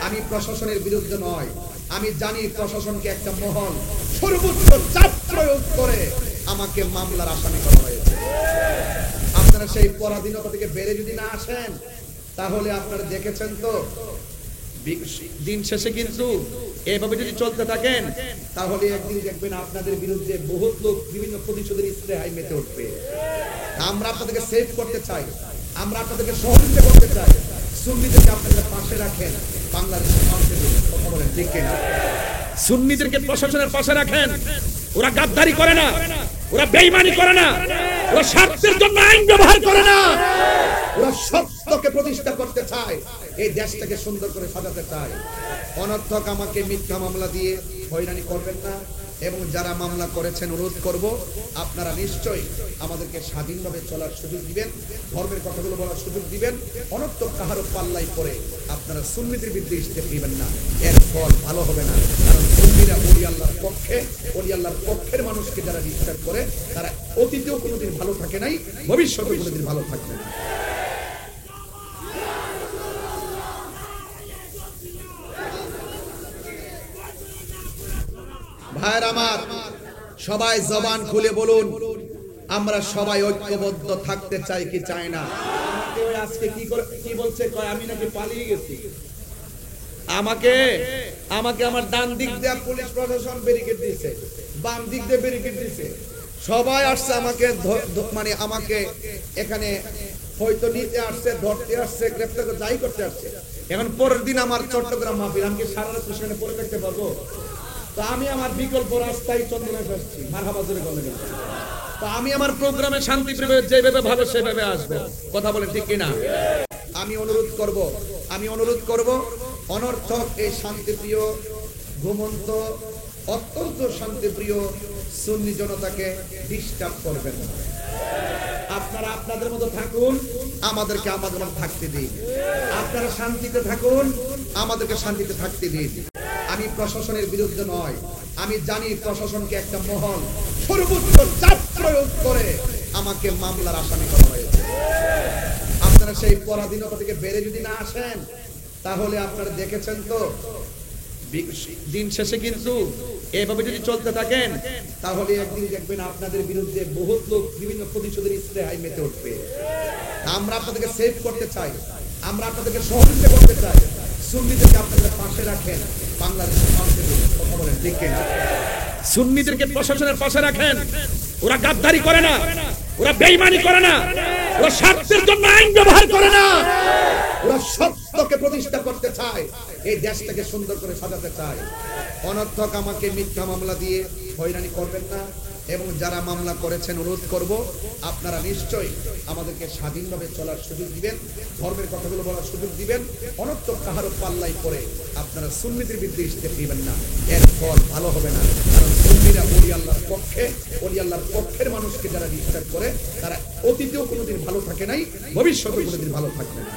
আমি প্রশাসনের বিরুদ্ধে নয়, আমি জানি প্রশাসনকে একটা মহল সর্বোচ্চ চাপ প্রয়োগ করে আমাকে মামলার আসামি করা হয়েছে। আপনারা সেই পরাধীনতা থেকে বেড়ে যদি না আসেন, তাহলে আপনারা দেখেছেন তো দিন শেষে কিন্তু এভাবে যদি চলতে থাকেন, তাহলে একদিন দেখবেন আপনাদের বিরুদ্ধে বহুত লোক বিভিন্ন প্রতিশোধের ইস্তেহায় মেতে উঠবে। আমরা আপনাদেরকে সেভ করতে চাই, আমরা আপনাদেরকে সহযোগিতা করতে চাই। সুন্নিদেরকে আপনাদের পাশে রাখেন, বাংলাদেশের মানুষের কথা বলেন ঠিক কিনা? সুন্নিদেরকে প্রশাসনের পাশে রাখেন। ওরা গাদ্দারি করে না, ওরা বেঈমানি করে না, ওরা স্বার্থের জন্য আইন ব্যবহার করে না, ওরা সত্যকে প্রতিষ্ঠা করতে চায়, এই দেশটাকে সুন্দর করে সাজাতে চায়। অনর্থক আমাকে মিথ্যা মামলা দিয়ে হয়রানি করবেন না, এবং যারা মামলা করেছেন অনুরোধ করব আপনারা নিশ্চয়ই আমাদেরকে স্বাধীনভাবে চলার সুযোগ দিবেন, ধর্মের কথাগুলো বলার সুযোগ দিবেন। অনর্থক কাহারও পাল্লাই পরে আপনারা সুন্নিদের বিরুদ্ধে ইস্তেফ দিবেন না, এর ফল ভালো হবে না। কারণ সুন্নিরা ওলি আল্লাহর পক্ষে, ওলি আল্লাহর পক্ষের মানুষকে যারা ডিস্টার্ব করে, তারা অতীতেও কোনোদিন ভালো থাকে নাই, ভবিষ্যতেও কোনোদিন ভালো থাকবে না। ভাইয়ের আমার, সবাই জবান খুলে বলুন, আমরা সবাই ঐক্যবদ্ধ থাকতে চাই কি চাই না? আজকে কি বলছে, কয় আমি নাকি পালিয়ে গেছি। আমাকে আমার ডান দিক দিয়ে পুলিশ প্রশাসন ব্যারিকেড দিয়েছে, বাম দিক দিয়ে ব্যারিকেড দিয়েছে, সবাই আসছে আমাকে মানে আমাকে এখানে হয়তো নিতে আসছে, ধরতে আসছে, গ্রেফতার করে যাই করতে আসছে। এখন পরের দিন আমার চট্টগ্রাম মাহফিল, আমি সারা রাত সেখানে পড়ে থাকতে পারবো? তো আমি আমার বিকল্প রাস্তায় চন্দনে আসছি, মারহাবা জোরে বলে গেল। তো আমি আমার প্রোগ্রামে শান্তি প্রিয় যেভাবে ভাবে সেভাবে আসবো, কথা বলেন ঠিক কিনা? আমি অনুরোধ করব অনর্থক এই শান্তিপ্রিয় ঘুমন্ত অত্যন্ত শান্তিপ্রিয় সুন্নি জনতাকে ডিস্টার্ব করবেন না। আপনারা আপনাদের মতো থাকুন, আমাদেরকে আমাদের মতো থাকতে দিন। আপনারা শান্তিতে থাকুন, আমাদেরকে শান্তিতে থাকতে দিন। আমি প্রশাসনের বিরুদ্ধে নয়, আমি জানি প্রশাসনকে একটা মহল সর্বোচ্চ চাপ প্রয়োগ করে আমাকে মামলার আসামি করা হয়েছে। আপনারা সেই পরাধীনতা থেকে বেড়ে যদি না আসেন, তাহলে আপনারা দেখেছেন তো দিন শেষে কিন্তু এভাবে যদি চলতে থাকেন, তাহলে একদিন দেখবেন আপনাদের বিরুদ্ধে বহুত লোক বিভিন্ন প্রতিশোধের ইস্তেহায় মেতে উঠবে। আমরা আপনাদেরকে সেভ করতে চাই, আমরা আপনাদেরকে সহযোগিতা করতে চাই। সুন্নিদেরকে আপনাদের পাশে রাখেন, বাংলাদেশের মানুষের কথা বলেন ঠিক কিনা? সুন্নিদেরকে প্রশাসনের পাশে রাখেন। ওরা গাদ্দারি করে না, ওরা বেঈমানি করে না, ওরা স্বার্থের জন্য আইন ব্যবহার করে না, ওরা সত্যকে প্রতিষ্ঠা করতে চায়, এই দেশটাকে সুন্দর করে সাজাতে চায়। অনর্থক আমাকে মিথ্যা মামলা দিয়ে হয়রানি করবেন না, এবং যারা মামলা করেছেন অনুরোধ করব আপনারা নিশ্চয়ই আমাদেরকে স্বাধীনভাবে চলার সুযোগ দিবেন, ধর্মের কথাগুলো বলার সুযোগ দিবেন। অনর্থক কাহারও পাল্লাই পরে আপনারা সুন্নিদের বিরুদ্ধে ইস্তেফ দিবেন না, এর ফল ভালো হবে না। কারণ সুন্নিরা ওলি আল্লাহর পক্ষে, ওলি আল্লাহর পক্ষের মানুষকে যারা ডিস্টার্ব করে, তারা অতীতেও কোনোদিন ভালো থাকে নাই, ভবিষ্যতেও কোনোদিন ভালো থাকবে না।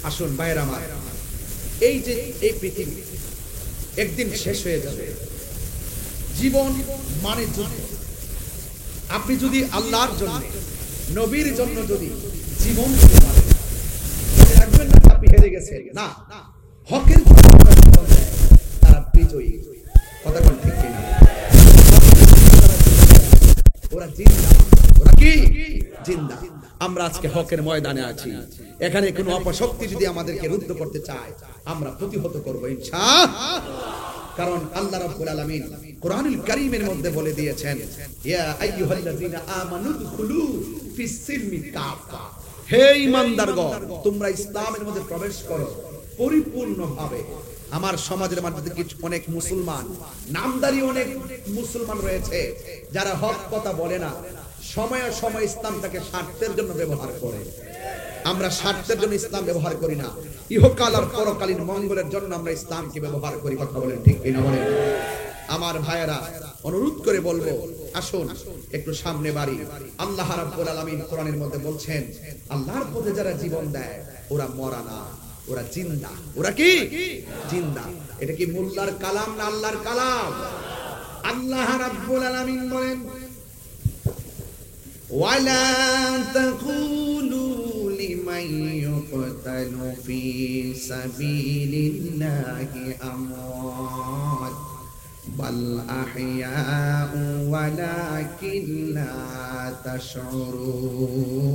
আসুন ভাইয়ের আমার, এই যে এই পৃথিবী একদিন শেষ হয়ে যাবে। জীবন মানে যুদ্ধ। আপনি যদি আল্লাহর জন্য, নবীর জন্য যদি জীবন দিতে পারেন, রাখবেন না আপনি হেরে গেছেন। না, হকের জন্য তারা বিজয়ী। কথা কোন ঠিক কিনা? ওরা জিন্দা। ওরা কি জিন্দা? আমরা আজকে হকের ময়দানে আছি। এখানে কোনো অপশক্তি যদি আমাদেরকে রুদ্ধ করতে চায়, আমরা প্রতিহত করব ইনশাআল্লাহ। কারণ আল্লাহ রাব্বুল আলামিন কোরআনুল কারীমের মধ্যে বলে দিয়েছেন, ইয়া আইয়ুহাল্লাযীনা আমানু দুখুলু ফিস সিলমি কাফা। হে ঈমানদারগণ, তোমরা ইসলামের মধ্যে প্রবেশ করো পরিপূর্ণভাবে। আমার সমাজের মধ্যে কিছু অনেক মুসলমান, নামদারি অনেক মুসলমান রয়েছে যারা হক কথা বলে না, সময়ে সময়ে ইসলামটাকে স্বার্থের জন্য ব্যবহার করে। আমরা স্বার্থের জন্য ইসলাম ব্যবহার করি না, ইহকাল আর পরকালীন মঙ্গলের জন্য আমরা ইসলামকে ব্যবহার করি। কথা বলেন ঠিক কিনা বলেন? আমার ভাইয়েরা, অনুরোধ করে বলবো, আসুন একটু সামনে বাড়ি। আল্লাহ রাব্বুল আলামিন কোরআনের মধ্যে বলছেন, আল্লাহর পথে যারা জীবন দেয় ওরা মরা না, ওরা জিন্দা। ওরা কি জিন্দা? এটা কি মোল্লার কালাম না আল্লাহর কালাম? আল্লাহ রাব্বুল আলামিন বলেন, ওয়ালা তাকুলু লিমান يقتل في سبيل الله أموات بل أحياء ولكن لا تشعرون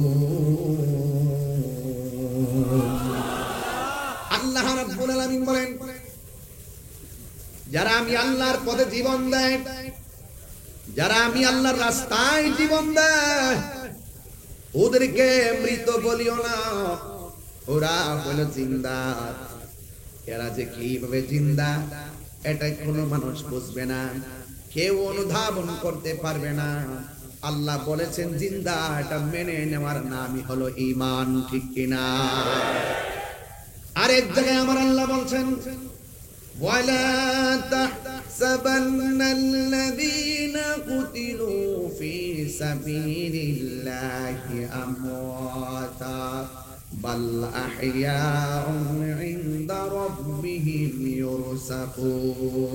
আল্লাহ রাব্বুল আলামিন বলেন যারা আমি আল্লাহর পথে জীবন দেয় যারা আমি আল্লাহর রাস্তায় জীবন দেয় ওদেরকে মৃত বলিও না ওরা হলো জিন্দা এরা যে কিভাবে জিন্দা এটা কোনো মানুষ বুঝবে না কেউ অনুধাবন করতে পারবে না আল্লাহ বলেছেন জিন্দা এটা মেনে নেওয়ার নামই হলো ঈমান ঠিক কিনা আরেক জায়গায় আমার আল্লাহ বলছেন ওয়ালা তাহসাবান্নাল্লাযীনা কুতিলু ফি সাবিলিল্লাহি আমওয়াতা বাল আহইয়াউন ইনদা রাব্বিহিম ইউরসাকুন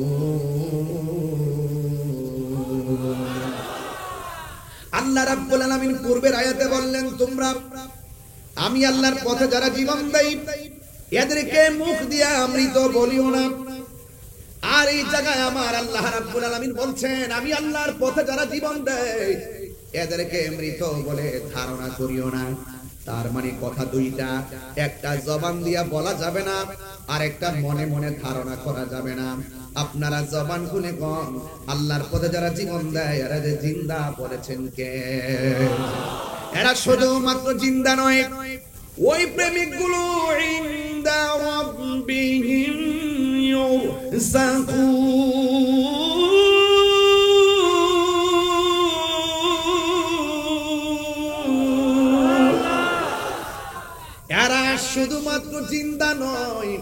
আল্লাহ রাব্বুল আলামিন পূর্বের আয়াতে বললেন তোমরা আমি আল্লাহর পথে যারা জীবন দেই এদেরকে মুখ দিয়া মৃত বলিও না আর এই জায়গায় আমার আল্লাহ রাব্বুল আলামিন বলছেন আমি আল্লাহর পথে যারা জীবন দেয় এদেরকে মৃত বলে ধারণা করিও না তার মানে কথা দুইটা একটা জবান দিয়া বলা যাবে না আর একটা মনে মনে ধারণা করা যাবে না আপনারা জবান খুলে কোন আল্লাহর পথে যারা জীবন দেয় এরা যে জিন্দা বলেছেন কে এরা শুধুমাত্র জিন্দা নয় ওই প্রেমিকগুলো ইনদা রাব্বিহিম ইউরসাকুন এরা শুধুমাত্র জিন্দা নয়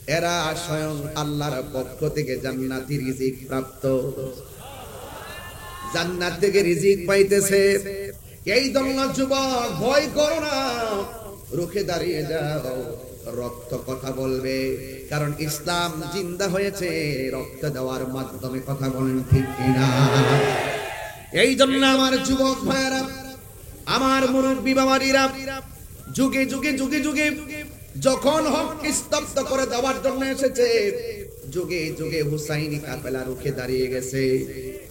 এরা স্বয়ং আল্লাহর পক্ষ থেকে জান্নাতি রিজিক প্রাপ্ত জান্নাত থেকে রিজিক পাইতেছে এই জন্য যুবক ভয় করো না রুখে দাঁড়িয়ে যাও রক্ত কথা বলবে কারণ ইসলাম জিন্দা হয়েছে রক্ত দেওয়ার মাধ্যমে কথা বলেন ঠিক কিনা এই জন্য আমার যুবক ভাইরা আমার মুরব্বি বাবারা যুগে যুগে যুগে যুগে যখন হক স্তব্ধ করে দেওয়ার জন্য এসেছে যুগে যুগে হুসাইনি কাফেলা রুখে দাঁড়িয়ে গেছে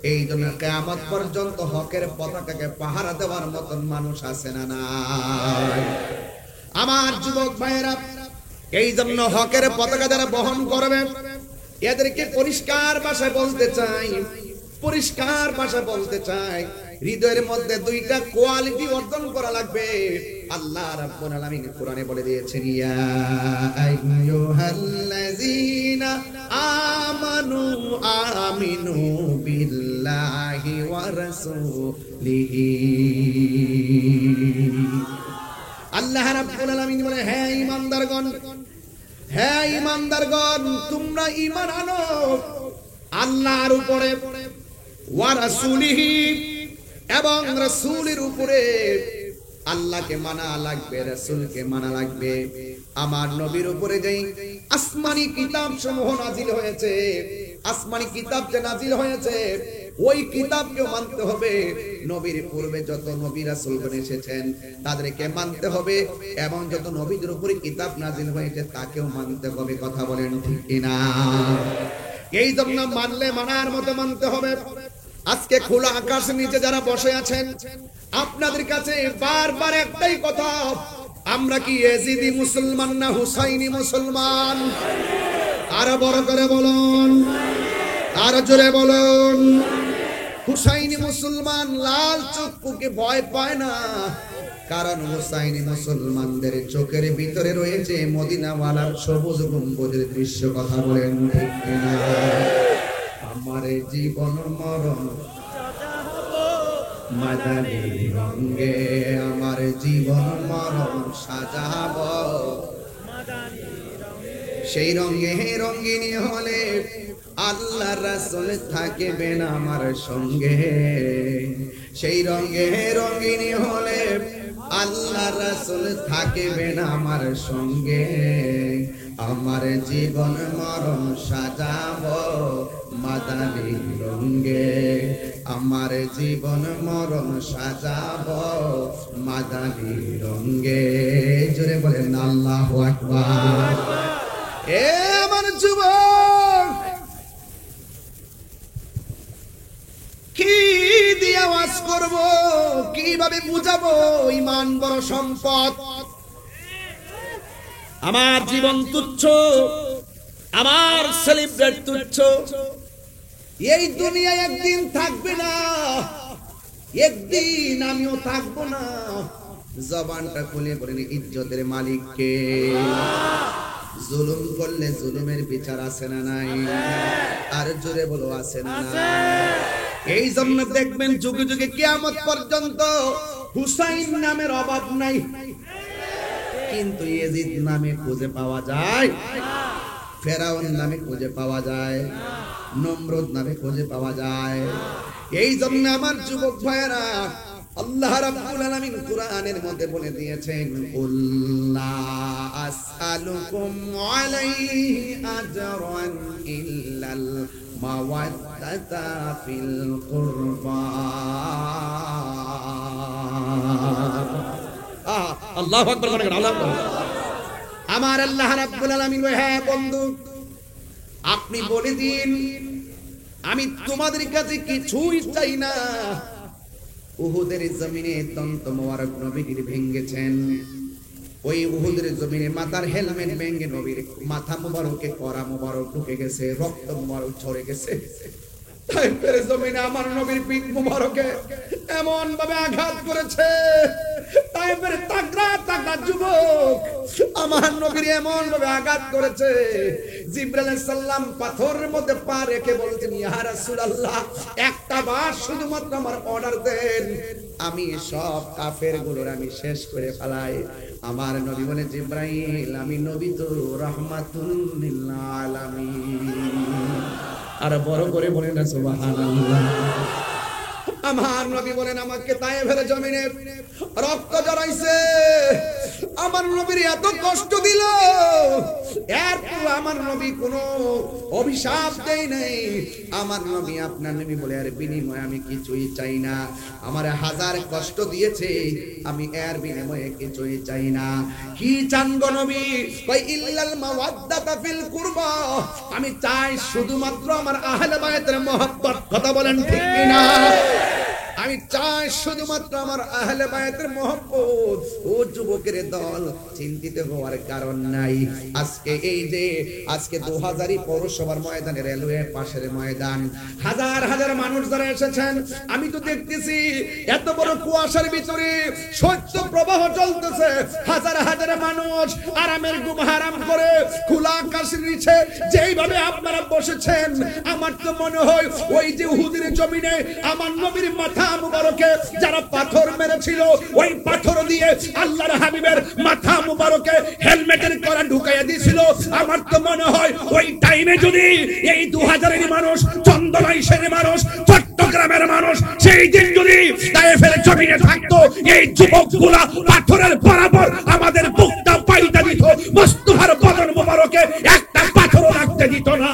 এই জন্য কিয়ামত পর্যন্ত হকের পতাকাকে পাহারা দেওয়ার মতন মানুষ আছে না নাই আমার যুবক ভাইরা এই জন্য হকের পতাকা যারা বহন করবে এদেরকে পরিষ্কার ভাষায় বলতে চাই হৃদয়ের মধ্যে দুইটা কোয়ালিটি অর্জন করা লাগবে আল্লাহ রাব্বুল আলামিন কোরআনে বলে দিয়েছেন ইয়া আইয়ুহাল্লাযীনা আমিনু বিল্লাহি ওয়া রাসূলিহি আল্লাহ রাব্বুল আলামিন বলে হে ঈমানদারগণ তোমরা ঈমান আনো আল্লাহর উপরে ওয়া রাসূলিহি এবং রাসূলের উপরে আল্লাহকে মানা লাগবে রাসূলকে মানা লাগবে আমার নবীর উপরে যেই আসমানি কিতাব সমূহ নাজিল হয়েছে আসমানি কিতাব যে নাজিল হয়েছে ওই কিতাবকে মানতে হবে নবীর পূর্বে যত নবী রাসূলগণ এসেছেন তাদেরকে মানতে হবে এবং যত নবীদের উপরে কিতাব নাজিল হয়েছে তাকেও মানতে হবে কথা বলেন ঠিক কিনা এই জন্য মানলে মানার মতো মানতে হবে আজকে খোলা আকাশের নিচে যারা বসে আছেন আপনাদের কাছে বারবার একটাই কথা আমরা কি ইয়াজিদি মুসলমান না হুসাইনি মুসলমান আর বড় করে বলুন আর জোরে বলুন হুসাইনি মুসলমান লাল চক্ষুকে ভয় পায় না কারণ হুসাইনি মুসলমানদের চোখের ভিতরে রয়েছে মদিনাওয়ালার সবুজ গম্বুজের দৃশ্য কথা বলেন ঠিক কিনা আমার জীবন মরণ মাদানী রঙে আমার জীবন মরণ সাজাবো সেই রঙে রঙিনী হলে আল্লাহ রাসূল থাকবেন আমার সঙ্গে সেই রঙে রঙিনী হলে আল্লাহ রাসূল থাকবেন আমার সঙ্গে আমার জীবন মরণ সাজাবো মাদানী রঙে, আমার জীবন মরণ সাজাবো মাদানী রঙে। জোরে বলেন আল্লাহু আকবার। এ আমার যুবক, কি দিয়ে আওয়াজ করব, কিভাবে বুঝাবো? ঈমান বড় সম্পদ। আমার জীবন তুচ্ছ, আমার সেলিব্রেট তুচ্ছ। এই দুনিয়ায় একদিন থাকবে না, একদিন আমিও থাকবো না। জবানটা খুলে বলেন ইজ্জতের মালিক কে? জুলুম করলে জুলুমের বিচার আছে না নাই? আর জোরে বলো আছে না নাই? এই জন্য দেখবেন যুগে যুগে কিয়ামত পর্যন্ত হুসাইন নামের অভাব নাই, কিন্তু ইয়াজিদ নামে খুঁজে পাওয়া যায়, ফেরাউন নামে খুঁজে পাওয়া যায়, নমরুদ নামে খুঁজে পাওয়া যায়। এই জন্য আমার যুবক ভাইয়েরা, আল্লাহ রাব্বুল আলামিন কুরআনের মধ্যে বলে দিয়েছেন, কুল্লা আসআলুকুম আলাইহি আজরান ইল্লাল মাওয়াদ্দাতা ফিল কুরবা। আল্লাহু আকবার বলেন, আল্লাহু আকবার। আমার আল্লাহ রাব্বুল আলামিন, হ্যাঁ বন্ধু, আপনি বলে দিন আমি তোমাদের কাছে কিছুই চাই না। উহুদের জমিনে দন্ত মোবারক নবীর ভেঙ্গেছেন, ওই উহুদের জমিনে মাথার হেলমেট ভেঙ্গে নবীর মাথা মোবারকে করা মোবারক ঢুকে গেছে, রক্ত মোবারক ঝরে গেছে। তাইফের জমিনে আমার নবীর পিঠ মোবারকে এমন ভাবে আঘাত করেছে, তাইফের তাগড়া তাগড়া যুবক আমার নবীর এমন ভাবে আঘাত করেছে, জিবরাইল আলাইহিস সালাম পাথরের মধ্যে পা রেখে বলছেন, ইয়া রাসূলুল্লাহ, একটা বার শুধুমাত্র আমার অর্ডার দেন, আমি সব কাফের গুলোর আমি শেষ করে ফেলাই। আমার নবী বলে, জিবরাইল, আমি নবী তো রাহমাতুল লিল আলামিন। আর বড় করে বলেন না সুবহানাল্লাহ। আমার নবী বলেন, আমাকে তায়েফের জমিনে রক্ত জড়াইছে, আমার নবীর এত কষ্ট দিল, এরপর আমার নবী কোনো অভিশাপ দেয় নাই। আমার নবী, আপনার নবী বলে, এর বিনিময়ে আমি কিছুই চাই না। আমার হাজার কষ্ট দিয়েছে, আমি এর বিনিময়ে কিছুই চাই না। কি চান গো নবী? কই ইল্লাল মাওয়াদ্দাতা ফিল কুরবা, আমি চাই শুধুমাত্র আমার আহলে বায়তের মহব্বত। কথা বলেন ঠিক কিনা? আমি চাই শুধুমাত্র আমার আহলে বায়াতের মহব্বত। ও যুবকের দল, চিন্তিত হওয়ার কারণ নাই। আজকে এই যে আজকে 2000 পৌরসভার ময়দানে, রেলওয়ে পাশের ময়দান, হাজার হাজার মানুষ যারা এসেছেন, আমি তো দেখতেছি এত বড় কুয়াশার ভিতরে শৈত্য প্রবাহ চলতেছে, হাজার হাজার মানুষ আরামের ঘুম হারাম করে খোলা আকাশের নিচে যেইভাবে আপনারা বসেছেন, আমার তো মনে হয় ওই যে উহুদের জমিনে আমার নবীর মাথা মুবারকে যারা পাথর মেরেছিল, ওই পাথর দিয়ে আল্লাহর হাবিবের মাথা মুবারকে হেলমেটের করা ঢুকাইয়া দিয়েছিল। আমার তো মনে হয় ওই টাইমে যদি এই 2000-এর মানুষ, চন্দনাইশের মানুষ, চট্টগ্রামের মানুষ সেই দিন যদি তায়েফের জমিনে থাকতো, এই যুবকগুলা পাথরের বরাবর আমাদের বুকটা পাইটা দিত, মুস্তাফার বদন মুবারকে একটা পাথরও রাখতে দিত না।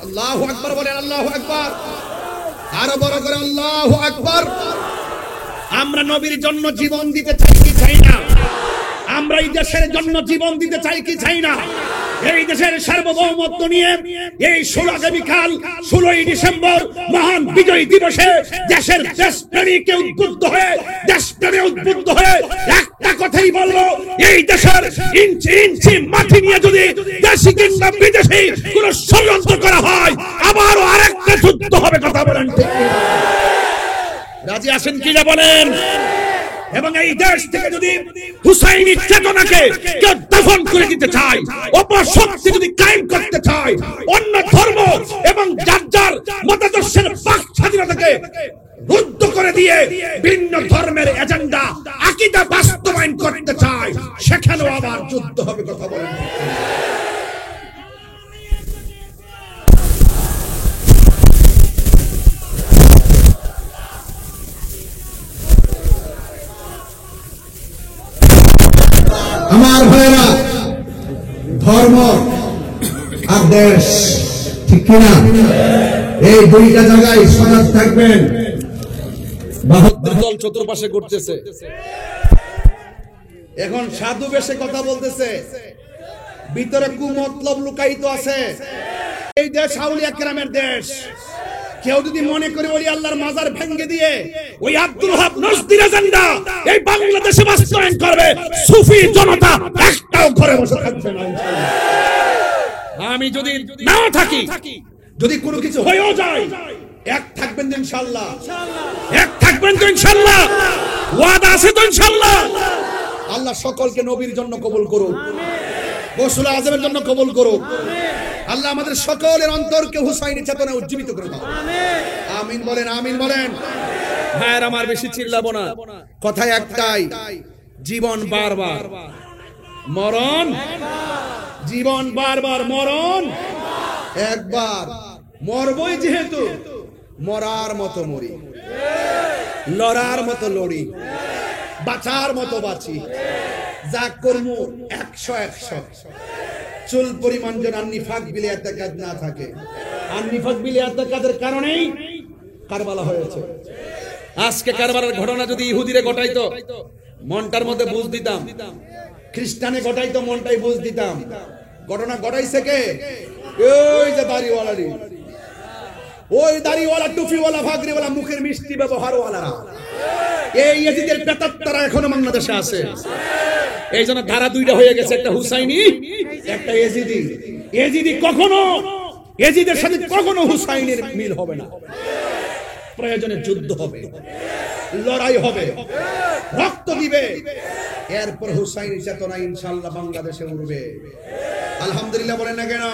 আল্লাহু আকবার বলেন, আল্লাহু আকবার। আরো বড় করে আল্লাহু আকবার। আমরা নবীর জন্য জীবন দিতে চাই কি চাই না? আমরা এই দেশের জন্য জীবন দিতে চাই কি চাই না? এই দেশের সার্বভৌমত্ব নিয়ে এই 16 বিকাল 16ই ডিসেম্বর মহান বিজয় দিবসে দেশের দেশপ্রেমীকে উদ্বুদ্ধ হয়ে, দেশপ্রেমে উদ্বুদ্ধ হয়ে একটা কথাই বলবো, এই দেশের ইঞ্চি ইঞ্চি মাটি নিয়ে যদি দেশি কিংবা বিদেশি কোন ষড়যন্ত্র করা হয়, আবারও আরেকটা যুদ্ধ হবে। কথা বলেন ঠিক কিনা? রাজি আছেন কিনা বলেন? এবং এই দেশ থেকে যদি হুসাইনি চেতনাকে কেউ দফন করে দিতে চায়, অপশক্তি যদি কায়েম করতে চায়, অন্য ধর্ম এবং যার যার মতাদর্শের বাক স্বাধীনতাকে রুদ্ধ করে দিয়ে ভিন্ন ধর্মের এজেন্ডা আকীদা বাস্তবায়ন করতে চায়, সেখানেও আবার যুদ্ধ হবে। কথা বলেন ঠিক কিনা? আমার ভাইরা, ধর্ম আর দেশ, ঠিক কিনা? এই দুইটা জায়গায় সজাগ থাকবেন। বাহাদুর দল চতুর্পাশে ঘুরতেছে, এখন সাধু বেশে কথা বলতেছে, ভিতরে কুমতলব লুকায়িত আছে। এই দেশ আউলিয়া কেরামের দেশ। কেউ যদি মনে করে ওলি আল্লাহর মাজার ভেঙে দিয়ে ওই আব্দুল ওহাব নজদির এজেন্ডা এই বাংলাদেশে বাস্তবায়ন করবে, সুফি জনতা একটাও ঘরে বসে থাকবে না ইনশাআল্লাহ। আমি যদি নাও থাকি, যদি কোনো কিছু হয়েও যায়, এক থাকবেন তো ইনশাআল্লাহ, এক থাকবেন তো ইনশাআল্লাহ, ওয়াদা আছে তো ইনশাআল্লাহ। আল্লাহ সকলকে নবীর জন্য কবুল করুক, গৌসুল আজমের জন্য কবুল করুক। আল্লাহ আমাদের সকলের অন্তরকে হুসাইনি চেতনা উজ্জীবিত করে দাও, আমিন বলেন, আমিন বলেন। ভাইয়ের আমার, বেশি চিল্লাবো না, কথা একটাই, জীবন বারবার মরণ, জীবন বারবার মরণ একবার, মরবই যেহেতু মরার মতো মরি, লড়ার মতো লড়ি, বাঁচার মতো বাঁচি, যা কর্ম 100 চুল পরিমাণ যেন নিফাক বিলে এতেকাদ না থাকে। আর নিফাক বিলে এতেকাদের কারণেই কারবালা হয়েছে। আজকে কারবালার ঘটনা যদি ইহুদিরে ঘটাইতো, মনটার মধ্যে বুঝ দিতাম, খ্রিস্টানে ঘটাইতো, মনটাই বুঝ দিতাম। ঘটনা ঘটাইছে কে? ওই যে দাড়িওয়ালারি, ওই দাড়িওয়ালা, টুপিওয়ালা, ভাগরিওয়ালা, মুখের মিষ্টি ব্যবহারওয়ালারা, এই ইয়েজিদের প্রেতাত্মারা এখনো বাংলাদেশে আছে। এই জন্য ধারা দুইটা হয়ে গেছে, একটা হুসাইনি, একটা এজিদি। এজিদি কখনো, এজিদের সাথে কখনো হুসাইনের মিল হবে না। প্রয়োজনে যুদ্ধ হবে, লড়াই হবে, রক্ত দিবে, এরপর হুসাইনি চেতনা ইনশাআল্লাহ বাংলাদেশে উঠবে। আলহামদুলিল্লাহ বলেন না কেন?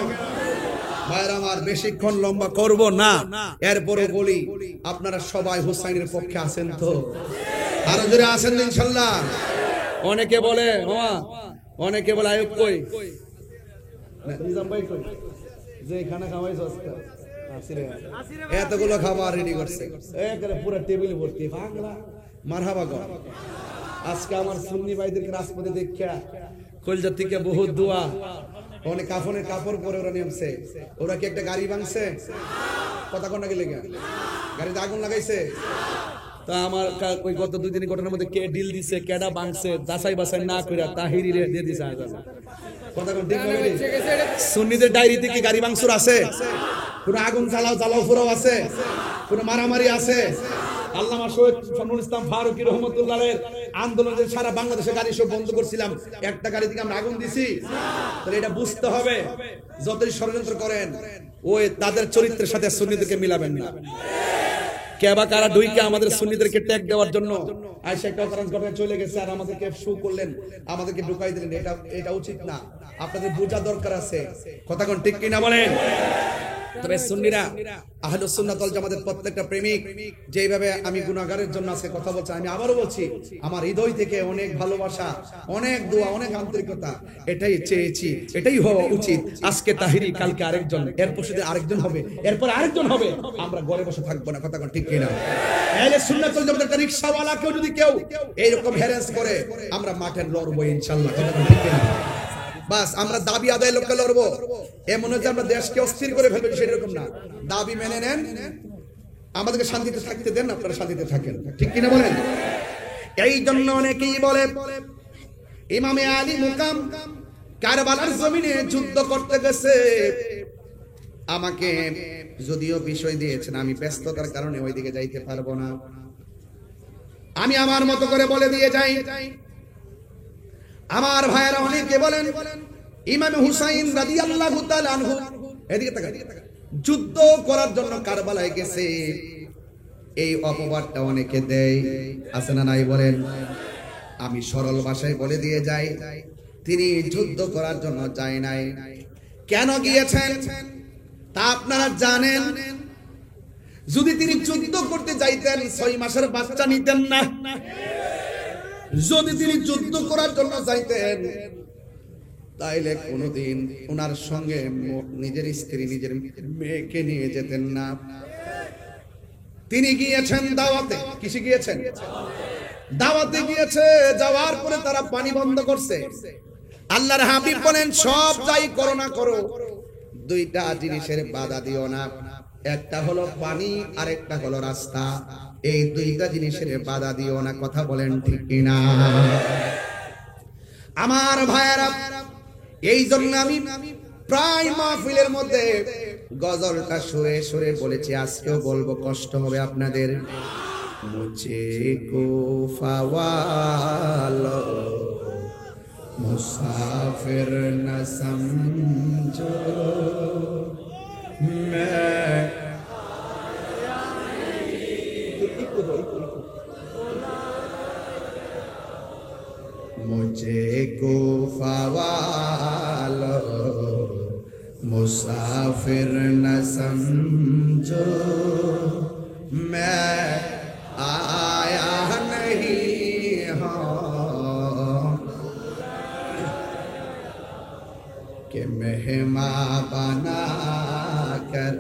ভাইরা আমার, বেশিক্ষণ লম্বা করব না, এরপরে বলি, আপনারা সবাই হুসাইনের পক্ষে আছেন তো? আরো জোরে আছেন ইনশাআল্লাহ? অনেকে বলে মামা, অনেকে বলে আয়ুব কই, নিজাম ভাই কই, যে খানা খাওয়াইছো আজকে, এতগুলো খাবার রেডি করছে, একেবারে পুরো টেবিল ভর্তি, বাংলা মারহাবা কর। আজকে আমার সুন্নি ভাইদেরকে রাজপথে দেখা কলজার থেকে বহু দোয়া, অনেক কাফনের কাপড় পরে ওরা নেমছে। ওরা কি একটা গাড়ি ভাঙছে? কথা কোন নাকি লেগে গাড়িতে আগুন লাগাইছে? তা আমার ওই গত 2 দিনের ঘটনার মধ্যে কে ডিল দিছে, কেডা ভাঙছে, যাচাই বাছাই না কইরা তাহিরি রে দিয়ে দিছে। কথা কোন ঠিক হবে? সুন্নিদের ডায়েরিতে কি গাড়ি ভাঙচুর আছে? কোন আগুন জ্বালাও ফুরাও আছে? কোন মারামারি আছে? আল্লামা শহীদ শামসুল ইসলাম ফারুকী রহমাতুল্লাহের আন্দোলনের সারা বাংলাদেশে গাড়ি সব বন্ধ করছিলাম, একটা গাড়ি থেকে আমরা আগুন দিছি। তাহলে এটা বুঝতে হবে, যতই ষড়যন্ত্র করেন ওই তাদের চরিত্রের সাথে সুন্নিদেরকে মিলাবেন না। কেবা কারা দুইকে আমাদের সুন্নিদেরকে ট্যাগ দেওয়ার জন্য আয়েশা একটা ঘটনা চলে গেছে, আর আমাদেরকে শু করলেন, আমাদেরকে ঢুকাই দিলেন। এটা উচিত না, আপনাদের বোঝা দরকার আছে। কথা কোন ঠিক কিনা বলেন? তবে সুন্নিরা, আহলুস সুন্নাত ওয়াল জামাতের প্রত্যেকটা প্রেমিক যেভাবে আমি গুনাহগারের জন্য আজকে কথা বলছি, আমি আবারও বলছি, আমার হৃদয় থেকে অনেক ভালোবাসা, অনেক দোয়া, অনেক আন্তরিকতা, এটাই চেয়েছি, এটাই হওয়া উচিত। আজকে তাহিরি, কালকে আরেকজন, এরপর সেদিন আরেকজন হবে, এরপর আরেকজন হবে। আমরা ঘরে বসে থাকবো না। কথা কোন ঠিক কিনা? আহলে সুন্নাত ওয়াল জামাতের একটা রিকশাওয়ালা কেউ যদি কেউ এইরকম হ্যারাস করে, আমরা মাঠে লড়বো ইনশাআল্লাহ। কথা কোন ঠিক কিনা? বাস আমরা দাবি আদায় লক্ষ্যে লড়বো। এমন হচ্ছে আমরা দেশকে অস্থির করে ফেলবো, সেরকম না। দাবি মেনে নেন, আমাদেরকে শান্তিতে থাকতে দেন, আপনারা শান্তিতে থাকেন। ঠিক কিনা বলেন? এই জন্য অনেকেই বলে ইমামে আলী মুকাম কারবালার জমিনে যুদ্ধ করতে গেছে। আমাকে যদিও বিষয় দিয়েছেন, আমি ব্যস্ততার কারণে ওইদিকে যাইতে পারবো না, আমি আমার মতো করে বলে দিয়ে যাই। আমার ভাইয়েরা অনেকে বলেন ইমাম হুসাইন রাদিয়াল্লাহু তাআলা আনহু এদিকে তাকান, যুদ্ধ করার জন্য কারবালায় গেছে, এই অপবাদটা অনেকে দেয়, আছে না নাই বলেন? আমি সরল ভাষায় বলে দিয়ে যাই, তিনি যুদ্ধ করার জন্য যায় নাই। কেন গিয়েছেন তা আপনারা জানেন। যদি তিনি যুদ্ধ করতে যাইতেন 6 মাসের বাচ্চা নিতেন না। যদি তিনি যুদ্ধ করার জন্য যাইতেন তাইলে কোনদিন ওনার সঙ্গে নিজের স্ত্রী, নিজের মেয়েকে নিয়ে যেতেন না। তিনি গিয়েছেন দাওয়াতে। কিসে গিয়েছেন? দাওয়াতে গিয়েছে। যাওয়ার পরে তারা পানি বন্ধ করছে। আল্লাহর হাবিব বলেন সব যাই করো না করো, দুইটা জিনিসের বাধা দিও না, একটা হলো পানি আর একটা হলো রাস্তা। এই দুইটা জিনিসের বাধা দিও না। কথা বলেন ঠিক কিনা? আমার ভাইয়েরা, এই জন্য আমি প্রায় মাহফিলের মধ্যে গজলটা সুরে সুরে বলেছি, আজকেও বলবো, কষ্ট হবে আপনাদের। মুঝে কো ফাওয়ালো মুসাফির না সমঝো मैं मुझे को फवालो मुसाफिर न समझो मैं आया नहीं हूँ कि मेहमान बना कर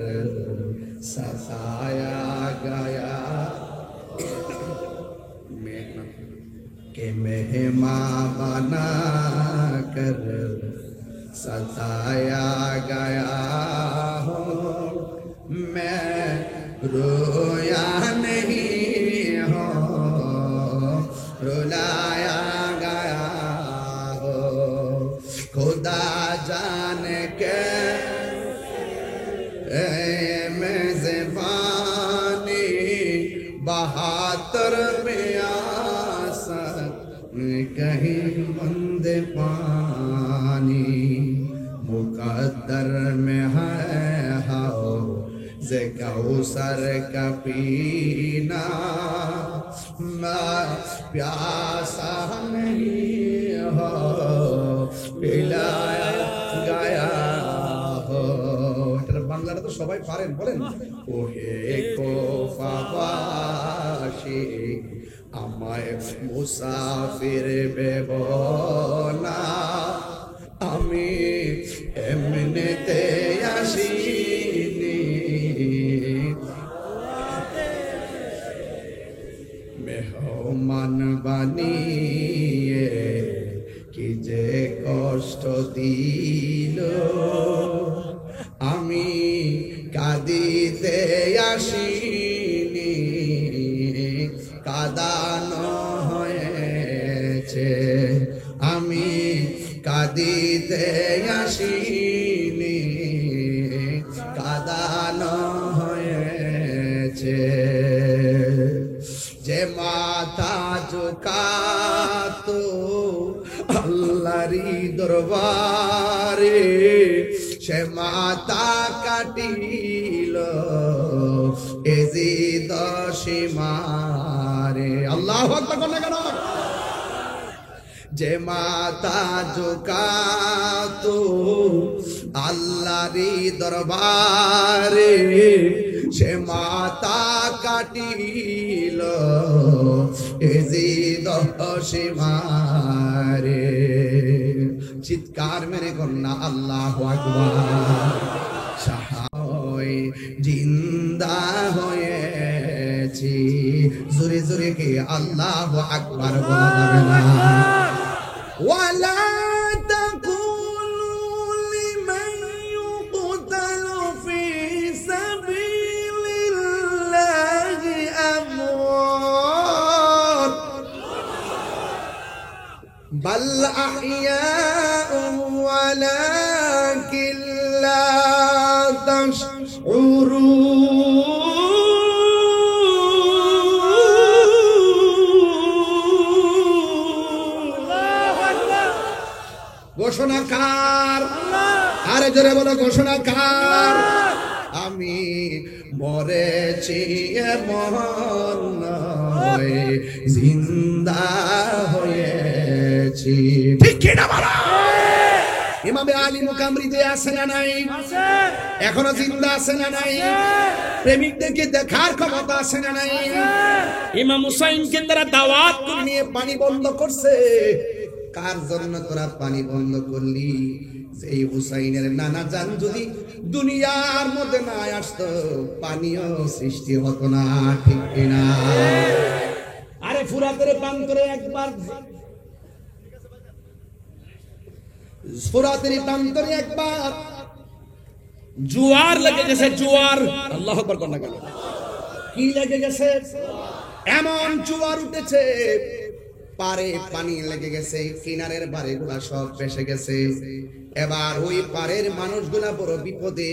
सताया गया, कि मेहमान बना कर सताया गया हूँ मैं, रोया नहीं हूँ रुलाया गया हो, खुदा जाने के मेज़बानी बहातर में आसा कहीं बंद पानी, मुकद्दर में है हाओ जे कौसर का पीना, मैं प्यासा नहीं हो पिलाया गया हो। বাংলাটা তো সবাই পারেন, বলেন ওহে কোফাবাসী আমায় মুসাফির ভেবো না, আমি এমনিতে আসিনি, মেহমান বানিয়ে কি যে কষ্ট দিল, আমি কাঁদিতে আসিনি, কাঁদানো হয়েছে, আমি কাঁদিতে আসিনি, কাঁদানো হয়েছে। যে মাথা ঝুঁকাতো আল্লাহরি দরবারে, সে মাথা কাটিল এজিদ সীমারে। আল্লাহু আকবার বলেন কেন? যে মাথা ঝুঁকাতো আল্লাহরি দরবারে, সে মাথা কাটিল এজিদ সীমারে। চিৎকার মেরে কন্যা আল্লাহু আকবার। সাহায় জিন্দা হয়েছি, জোরে জোরে কে আল্লাহু আকবার বলা যাবে না। ওয়ালা তাকুলু লিমান ইউকতালু ফি সাবিলিল্লাহি আমওয়াত বাল আহইয়াউ ওয়ালাকিন লা তাশউরুন। ঘোষণাকার, আরে জোরে বলো ঘোষণাকার। আমি মরেছি এমন নয়, জিন্দা হয়েছি। ঠিক কি না বলো? ইমামে আলী মুকামরি যে আছে না নাই? এখনো জিন্দা আছে না নাই? প্রেমিকদেরকে দেখার ক্ষমতা আছে না নাই? ইমাম হুসাইনকে তারা দাওয়াত করে নিয়ে পানি বন্ধ করছে। কার জন্য তোরা পানি বন্ধ করলি? এই হুসাইনের নানা জান যদি দুনিয়ার মধ্যে না আসতো, পানিও সৃষ্টি হতো না। ঠিক কিনা? আরে ফুরাতের প্রান্তরে একবার ফুরাতের প্রান্তরে একবার জোয়ার লেগে গেছে, জোয়ার। আল্লাহু আকবার কর না কেন? কি লেগে গেছে? এমন জোয়ার উঠেছে, পারে পানি লেগে গেছে, কিনারের বাড়িগুলা সব ভেসে গেছে। এবার ওই পারের মানুষগুলা বড় বিপদে।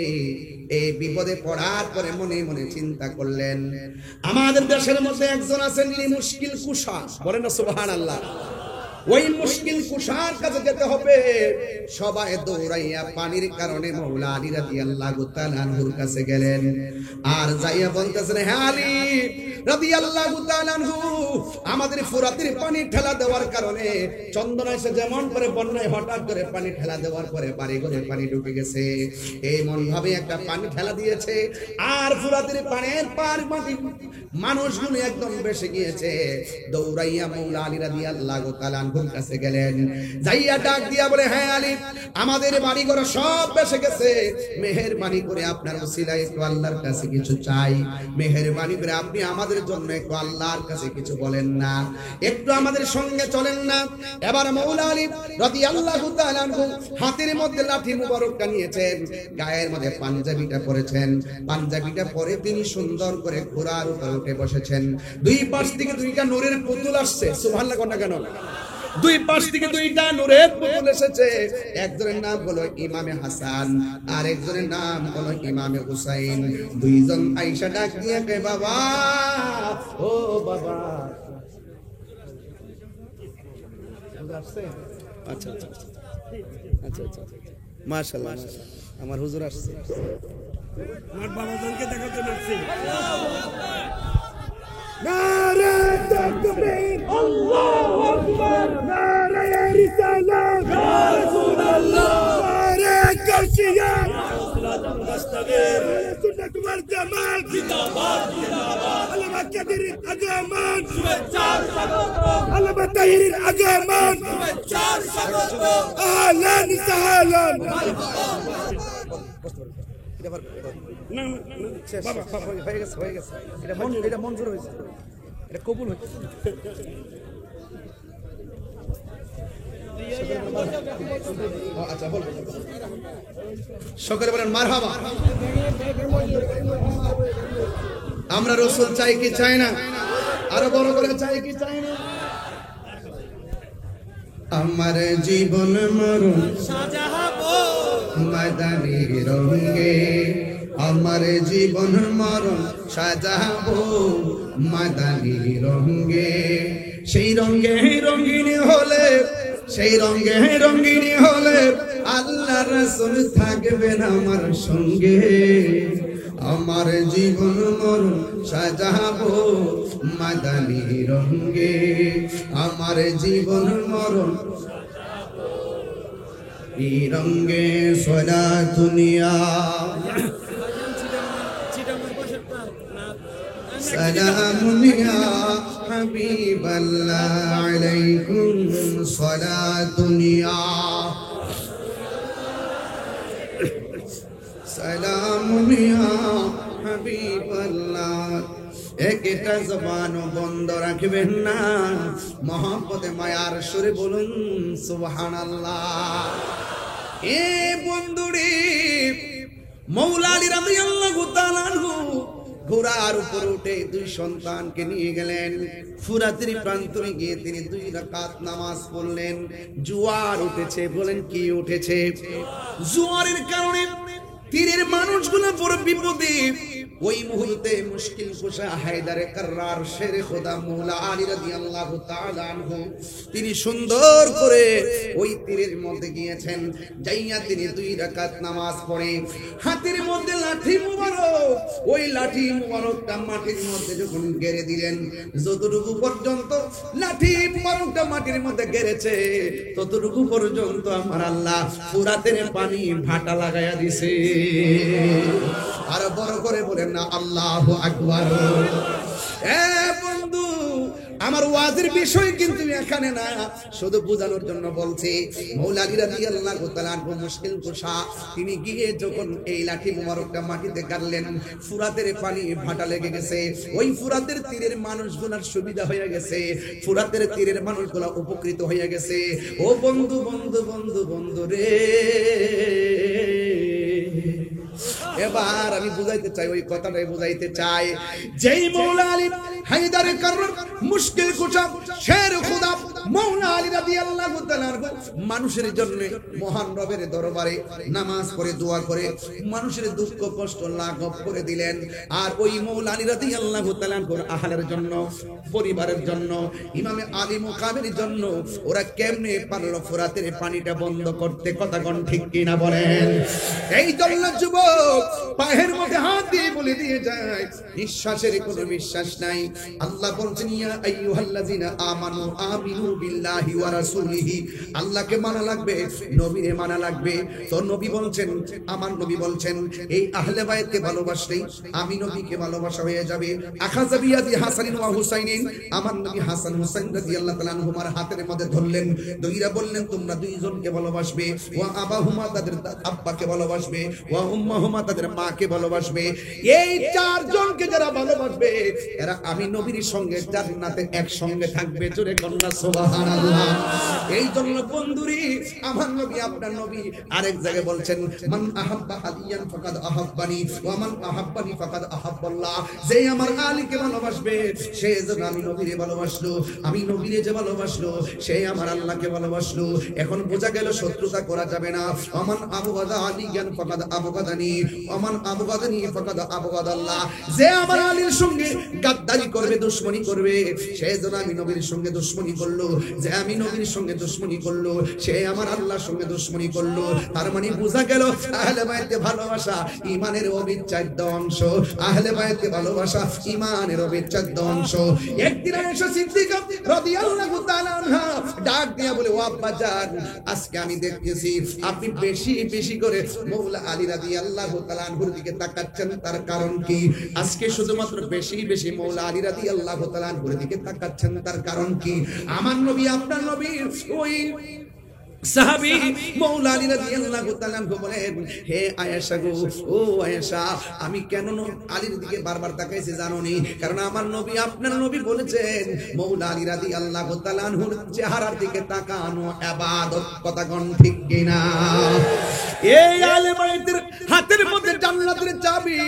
এই বিপদে পড়ার পরে মনে মনে চিন্তা করলেন, আমাদের দেশের মধ্যে একজন আছেন, তিনি মুশকিল কুশা, বলেন না সুবহানাল্লাহ। ওই মুশকিল কুশার কাছে যেতে হবে। সবাই দৌড়াইয়া পানির কারণে মাওলা আলী রাদিয়াল্লাহু তাআলা আনহুর কাছে গেলেন। আর যাইয়া বলতেছেন, হে আলী রাদিয়াল্লাহু তাআলা আনহু, আমাদের ফুরাতের পানি ঠেলা দেওয়ার কারণে চন্দনা এসে যেমন করে বন্যায় হঠাৎ করে পানি ঠেলা দেওয়ার পরে বাড়ি ঘরে পানি ঢুকে গেছে, এমন ভাবে একটা পানি ঠেলা দিয়েছে। আর ফুরাতের পানির পার মাটি মানুষগুলো একদম বেশি গিয়েছে। দৌড়াইয়া মাওলা আলী রাদিয়াল্লাহু তাআলা আনহুর কাছে গেলেন। যাইয়া ডাক দিয়া বলে, হ্যাঁ আলী, আমাদের বাড়ি ঘর সব বেশে গেছে, মেহেরবানি করে আপনার ওসিলায় একটু আল্লাহর কাছে কিছু চাই। মেহেরবানি করে আপনি আমাদের জন্য একটু আল্লাহর কাছে কিছু বলেন না, একটু আমাদের সঙ্গে চলেন না। এবার মাওলা আলী রাদিয়াল্লাহু তাআলা আনহু হাতের মধ্যে লাঠি মুবারকটা নিয়েছেন, গায়ের মধ্যে পাঞ্জাবিটা পরেছেন। পাঞ্জাবিটা পরে তিনি সুন্দর করে ঘোড়ার উপর উঠে বসেছেন। দুই পাশ থেকে দুইটা নূরের পুতুল আসছে, সুবহানাল্লাহ কর না কেন? দুই পাশ থেকে দুইটা নূরের পুতুল এসেছে। একজনের নাম হলো ইমামে হাসান, আর একজনের নাম হলো ইমামে হুসাইন। দুইজন আয়েশা ডাক দিয়ে কে, বাবা, ও বাবা। আচ্ছা আচ্ছা আচ্ছা আচ্ছা, মাশাআল্লাহ, আমার হুজুর আসছে, আমার বাবাজনকে দেখাতে পারছি। নারে তাকবীর, আল্লাহু আকবার, নারে রিসালাত, ইয়া রাসূলুল্লাহ, নারে গাশিয়া, ইয়া রাসূলুল্লাহ মুস্তাগির, সুন্নাত ওয়াল জামাত জিন্দাবাদ জিন্দাবাদ, আলমা কাদির আজমান শুভেচ্ছার স্বাগত, আলমা তাহিরের আজমান শুভেচ্ছার স্বাগত, আহলান সাহলান। না বাবা হয়ে গেছে, হয়ে গেছে, এটা মঞ্জুর হয়েছে, এটা কবুল হয়েছে। আচ্ছা, বলবো, সকলে বলেন মারহাবা। আমরা রাসূল চাই কি চাই না? আরো বড় করে চাই কি চাই না? আমার জীবন মরণ সাজাবো মাদানী রঙে, আমার জীবন মরণ সাজাবো মাদানী রঙে। সেই রঙে রঙিনী হলে, সেই রঙে রঙিনী হলে আল্লাহ রাসূল থাকবেন আমার সঙ্গে। আমার জীবন মরণ সাজাবো মাদানী রঙে, আমার জীবন মরণ এই রঙে সোনা দুনিয়া। সালামুন ইয়া হাবিবাল্লাহ আলাইকুম সালাতুন ইয়া, সালামুন ইয়া হাবিবাল্লাহ। একটা জবান বন্ধ রাখবেন না, মহব্বতে মায়ার সুরে বলুন সুবহানাল্লাহ। এ বন্ধুরে, মাওলা আলী রাদিয়াল্লাহু তাআলা আনহু ঘোড়ার উপর উঠে দুই সন্তানকে নিয়ে গেলেন। ফুরাতের প্রান্তরে গিয়ে তিনি 2 রাকাত নামাজ পড়লেন। জোয়ার উঠেছে, বলেন কি উঠেছে? জোয়ারের কারণে তীরের মানুষগুলো বড় বিপদে। ওই মুহূর্তে মুশকিল কুশা হায়দারে কাররার শেরে খোদা মাওলা আলী রাদিয়াল্লাহু তাআলা আনহু তিনি সুন্দর করে ওই তীরের মধ্যে গিয়েছেন। যাইয়া তিনি 2 রাকাত নামাজ পড়ে হাতের মধ্যে লাঠি মুবারক, ওই লাঠি মুবারকটা মাটির মধ্যে যখন গেড়ে দিলেন, যতটুকু পর্যন্ত লাঠি মুবারকটা মাটির মধ্যে গেড়েছে ততটুকু পর্যন্ত আমার আল্লাহ ফুরাতের পানি ভাটা লাগায়া দিছে। আর বড় করে বলেন না আল্লাহু আকবার। এ বন্ধু, আমার ওয়াজের বিষয় কিন্তু এখানে না, শুধু বোঝানোর জন্য বলছি। মৌলা আলী রাদিয়াল্লাহু তাআলা আনহু মুশকিল কুশা, তিনি গিয়ে যখন এই লাঠি মোবারকটা মাটিতে গাড়লেন, ফুরাতের পানি ভাটা লেগে গেছে। ওই ফুরাতের তীরের মানুষগুলোর সুবিধা হয়ে গেছে, ফুরাতের তীরের মানুষগুলো উপকৃত হয়ে গেছে। ও বন্ধু বন্ধু বন্ধু বন্ধু রে, এবার আমি বুঝাইতে চাই, ওই কথাটাই বুঝাইতে চাই। যেই মৌলা আলী হায়দারে কারর মুশকিল কুশা শের খুদা মৌলা আলী রাদিয়াল্লাহু তাআলা মানুষের জন্য মহান রবের দরবারে নামাজ পড়ে দোয়া করে মানুষের দুঃখ কষ্ট লাঘব করে দিলেন। আর ওই মৌলা আলী রাদিয়াল্লাহু তাআলা আহলের জন্য, পরিবারের জন্য, ইমামে আলী মুকামের জন্য ওরা কেমনে পারলো ফুরাতের পানিটা বন্ধ করতে? কথা কোন ঠিক কিনা বলেন? এই জন্য যুবক পায়ের মধ্যে হাত দিয়ে বলে দিয়ে যায়, নিঃশ্বাসের কোনো বিশ্বাস নাই। আল্লাহ বলছেন ইয়া আইয়ুহাল্লাযিনা আমানু আমিনু বিল্লাহি ওয়া রাসূলিহি, আল্লাহকে মানা লাগবে, নবীকে মানা লাগবে। তো নবী বলছেন, আমার নবী বলছেন, এই আহলে বাইতকে ভালোবাসলেই আমি নবীকে ভালোবাসা হয়ে যাবে। আখাযা বিয়াদি হাসানিন ওয়া হুসাইনিন, আমার নবী হাসান হুসাইন রাদিয়াল্লাহু তাআলা আনহুমার হাতের মধ্যে ধরলেন, দুইরা বললেন তোমরা দুইজনকে ভালোবাসবে। ওয়া আবাহুমা, তাদের আব্বাকে ভালোবাসবে। ওয়া উম্মাহুমা, তাদের মাকে ভালোবাসবে। এই চারজনকে যারা ভালোবাসবে এরা আমি নবীর সঙ্গে জান্নাতে একসঙ্গে থাকবে। জোরে কন্যা সুবহানাল্লাহ। এই জন্য বন্ধুরি আমার নবী, আপনার নবী আরেক জায়গায় বলছেন, মান আহাব্বা আলিয়ান ফাকাদ আহাব্বানি ওয়া মান আহাব্বানি ফাকাদ আহাব্বাল্লাহ, যে আমার আলীকে ভালোবাসবে সে যেন আমি নবীরে ভালোবাসলো, আমি নবীরে যে ভালোবাসলো সে আমার আল্লাহকে ভালোবাসলো। এখন বোঝা গেল শত্রুতা করা যাবে না। ওমান আবগাদা আলিয়ান ফাকাদ আবগাদানি ওমান আবগাদানি ফাকাদ আবগাদাল্লাহ, যে আমার আলীর সঙ্গে গাদ্দারি করবে, দুশমনি করবে, সে যেন আমি নবীর সঙ্গে দুশমনি করলো। যে আমি নবীর সঙ্গে দুশমনি করলো সে আমার আল্লাহর সঙ্গে দুশমনি করলো। তার মানে বোঝা গেল আহলে বাইতকে ভালোবাসা ঈমানের অবিচ্ছেদ্য অংশ। আহলে বাইতকে ভালোবাসা ঈমানের অবিচ্ছেদ্য অংশ। একদিন আয়েশা সিদ্দিকা রাদিয়াল্লাহু তাআলা আনহা ডাক দিয়া বলে, ও আব্বা জান, আজকে আমি দেখতেছি আপনি বেশি বেশি করে মৌলা আলী রাদিয়াল্লাহু তাআলা আনহুর দিকে তাকাচ্ছেন, তার কারণ কি? আজকে শুধুমাত্র বেশি বেশি মৌলা আলী রাদিয়াল্লাহু তাআলা আনহুর দিকে তাকাচ্ছেন, তার কারণ কি? আমার নবী, আপনার নবীর ওই সাহাবী মৌলা আলী রাদিয়াল্লাহু তাআলা বলেন, হে আয়েশা গো, ও আয়েশা, আমি কেন আলীর দিকে বারবার তাকাইছি জানো নি? কারণ আমার নবী, আপনার নবী বলেছেন মৌলা আলী রাদিয়াল্লাহু তাআলা আনহুর চেহারার দিকে তাকানো ইবাদত। কথা কোন ঠিক কিনা? এই আহলে বাইতের হাতের মধ্যে জান্নাতের চাবি।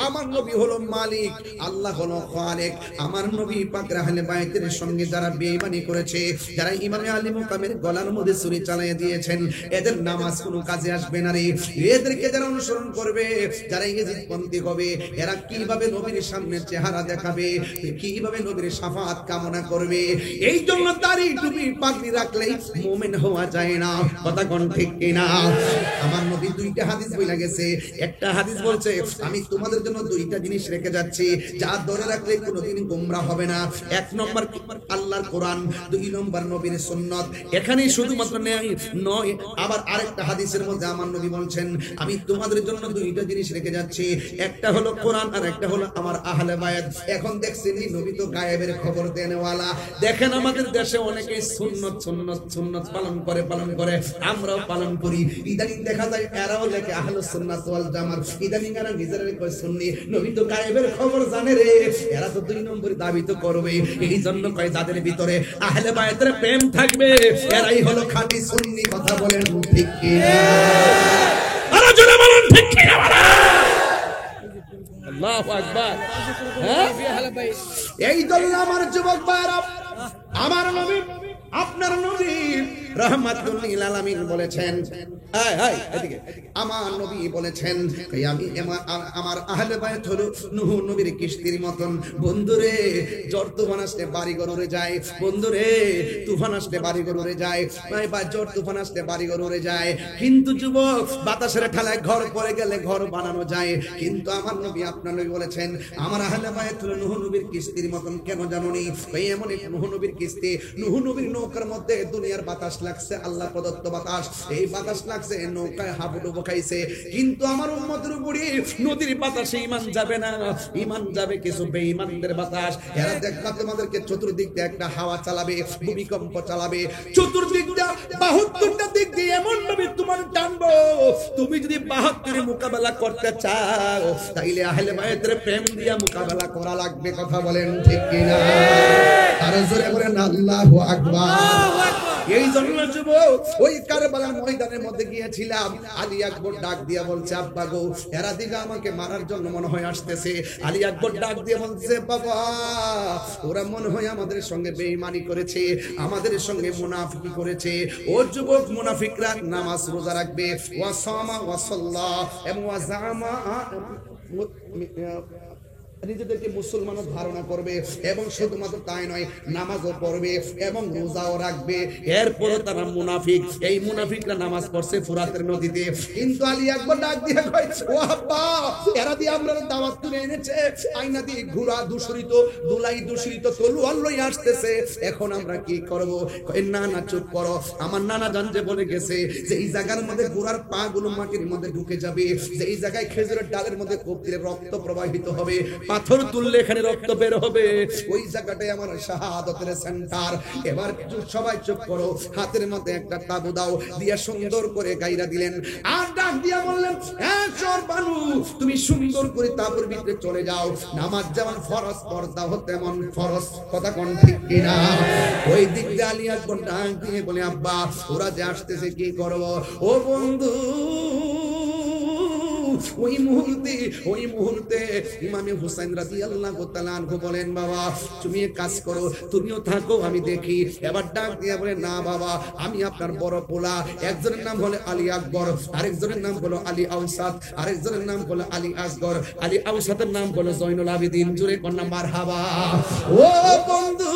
আমার নবী হলো মালিক, আল্লাহ হলো খালিক। আমার নবী পাক আহলে বাইতের সঙ্গে যারা বেঈমানি করেছে, যারা ইমামে আলী মুকামের গলার মধ্যে ছুরি চালিয়ে দিয়েছেন, এদের নামাজ কোনো কাজে আসবে না রে। এদেরকে যারা অনুসরণ করবে, যারা ইজিদপন্থী হবে, এরা কিভাবে নবীর সামনে চেহারা দেখাবে, কিভাবে নবীর শাফাত কামনা করবে? এই জন্য দাড়ি টুপি পাগড়ি রাখলেই মুমিন হওয়া যায় না। কথা কোন ঠিক কিনা? আমার নবী দুইটা হাদিস বইলা গেছে। একটা হাদিস বলছে, আমি তোমাদের জন্য দুইটা জিনিস রেখে যাচ্ছি, যা ধরে রাখলে কোনোদিন গোমরা হবে না। এক নম্বর আল্লাহর কোরআন, দুই নম্বর নবীর সুন্নাত। এখানেই শুধুমাত্র নয়, আবার আরেকটা হাদিসের মধ্যে আমার নবী বলছেন, আমি তোমাদের জন্য দুইটা জিনিস রেখে যাচ্ছি, একটা হলো কোরআন আর একটা হলো আমার আহলে বায়াত। এখন দেখছেন নবী তো গায়েবের খবর দেনেওয়ালা। দেখেন আমাদের দেশে অনেকেই সুন্নত সুন্নত সুন্নত পালন করে, আমরাও পালন করি। ইদানিং দেখা যায় এরাও লেখে আহলুস সুন্নাত ওয়াল জামাত, ইদানিং এরা নিজেরাই কয় সুন্নি। নবী তো গায়েবের খবর জানে রে, এরা তো দুই নম্বর দাবি তো করবে। এই জন্য কয় যাদের ভিতরে আহলে বায়াতের প্রেম থাকবে এরাই হলো খাঁটি সুন্নি। কথা বলেন ঠিক কিনা? আরে জোরে বলেন ঠিক কিনা? আল্লাহু আকবার। এই জন্য আমার যুবক ভাইরা, আমার নবী, আপনার নবী রাহমাতুল লিল আলামিন বলেছেন, এদিকে আমার নবী বলেছেন, আমি আমার আহলে বায়াত হলো নূহ নবীর কিস্তির মতন। বন্ধুরে, ঝড় তুফান আসলে বাড়ি ঘর উড়ে যায়। বন্ধুরে, তুফান আসলে বাড়ি ঘর উড়ে যায়। বা ঝড় তুফান আসলে বাড়ি ঘর উড়ে যায়, কিন্তু যুবক বাতাসের ঠেলায় ঘর পড়ে গেলে ঘর বানানো যায়। কিন্তু আমার নবী, আপনার নবী বলেছেন, আমার আহলে বায়াত হলো নূহ নবীর কিস্তির মতন। কেন জানো নি? এমন এক নূহ নবীর কিস্তি, নূহ নবীর নৌকার মধ্যে দুনিয়ার বাতাস লাগছে আল্লাহ প্রদত্ত বাতাস, এই বাতাস লাগছে নৌকায় হাবুডুবু খাইছে, কিন্তু আমার উম্মতের উপরে নদীর বাতাসে ঈমান যাবে না, ঈমান যাবে কিছু বেঈমানদের বাতাস। এরা দেখবা তোমাদেরকে চতুর্দিক দিয়ে একটা হাওয়া চালাবে, ভূমিকম্প চালাবে, চতুর্দিক দিয়ে 72টা দিক দিয়ে এমন ভাবে তোমার টানবো, তুমি যদি 72 মোকাবেলা করতে চাও তাইলে আহলে বায়তের প্রেম দিয়া মোকাবেলা করা লাগবে। কথা বলেন ঠিক কিনা? আর জোরে বলেন আল্লাহু আকবার। এই জন্য যুবক ওই কারবালার ময়দানের মধ্যে গিয়েছিলাম, আলী আকবর ডাক দিয়া বলছে আব্বা গো, এরা দিকে আমাকে মারার জন্য মনে হয় আসতেছে। আলী আকবর ডাক দিয়ে বলছে বাবা, ওরা মনে হয় আমাদের সঙ্গে বেঈমানি করেছে, আমাদের সঙ্গে মুনাফিকি করেছে। ও যুবক, মুনাফিকরা নামাজ রোজা রাখবে, ওয়া সামা ওয়া সাল্লা এবং ওয়া জামা, নিজেদেরকে মুসলমানও ধারণা করবে এবং শুধুমাত্র তাই নয়, নামাজও পড়বে এবং রোজাও রাখবে। এরপরও তারা মুনাফিক। এই মুনাফিকরা নামাজ পড়ছে ফুরাতের নদীতে, কিন্তু আলী আকবর ডাক দিয়ে কয় ও আব্বা, এরা দিয়ে আমরা দাওয়াত তুলে এনেছে, আয়না দিয়ে ঘোড়া দূষিত, দুলাই দূষিত, তলোয়ার লই আসতেছে, এখন আমরা কি করব? কয় না না চুপ করো, আমার নানা জান যে বলে গেছে যে এই জায়গার মধ্যে ঘোড়ার পা গুলো মাটির মধ্যে ঢুকে যাবে, যে এই জায়গায় খেজুরের ডালের মধ্যে কোপ দিলে রক্ত প্রবাহিত হবে, পাথর তুললে এখানে রক্ত বের হবে, ওই জায়গাটাই আমার শাহাদাতের সেন্টার। এবার সবাই চুপ করো, হাতের মধ্যে একটা তাবু দাও, দিয়া সুন্দর করে গাইরা দিলেন। আর ডাক দিয়া বললেন, হ্যাঁ চোর বানু, তুমি সুন্দর করে তাবুর ভিতরে চলে যাও, নামাজ যেমন ফরজ পর্দা হতে তেমন ফরজ। কথা কোন ঠিক কিনা? ওই দিক দিয়ে আলী আকবর ডাক দিয়ে বলে আব্বা, ওরা যে আসতেছে কি করব? ও বন্ধু, ওই মুহূর্তে ইমামে হুসাইন রাদিয়াল্লাহু তাআলা আনহু বলেন, বাবা তুমি এক কাজ করো, তুমিও থাকো, আমি দেখি। এবার ডাক দিয়ে বলে, না বাবা, আমি আপনার বড় পোলা, একজনের নাম হলো আলী আকবর, আরেকজনের নাম হলো আলী আওসাত, আরেকজনের নাম হলো আলী আসগর, আলী আওসাতের নাম হলো জয়নুল আবেদিন। জোরে কন্যা মারহাবা। ও বন্ধু,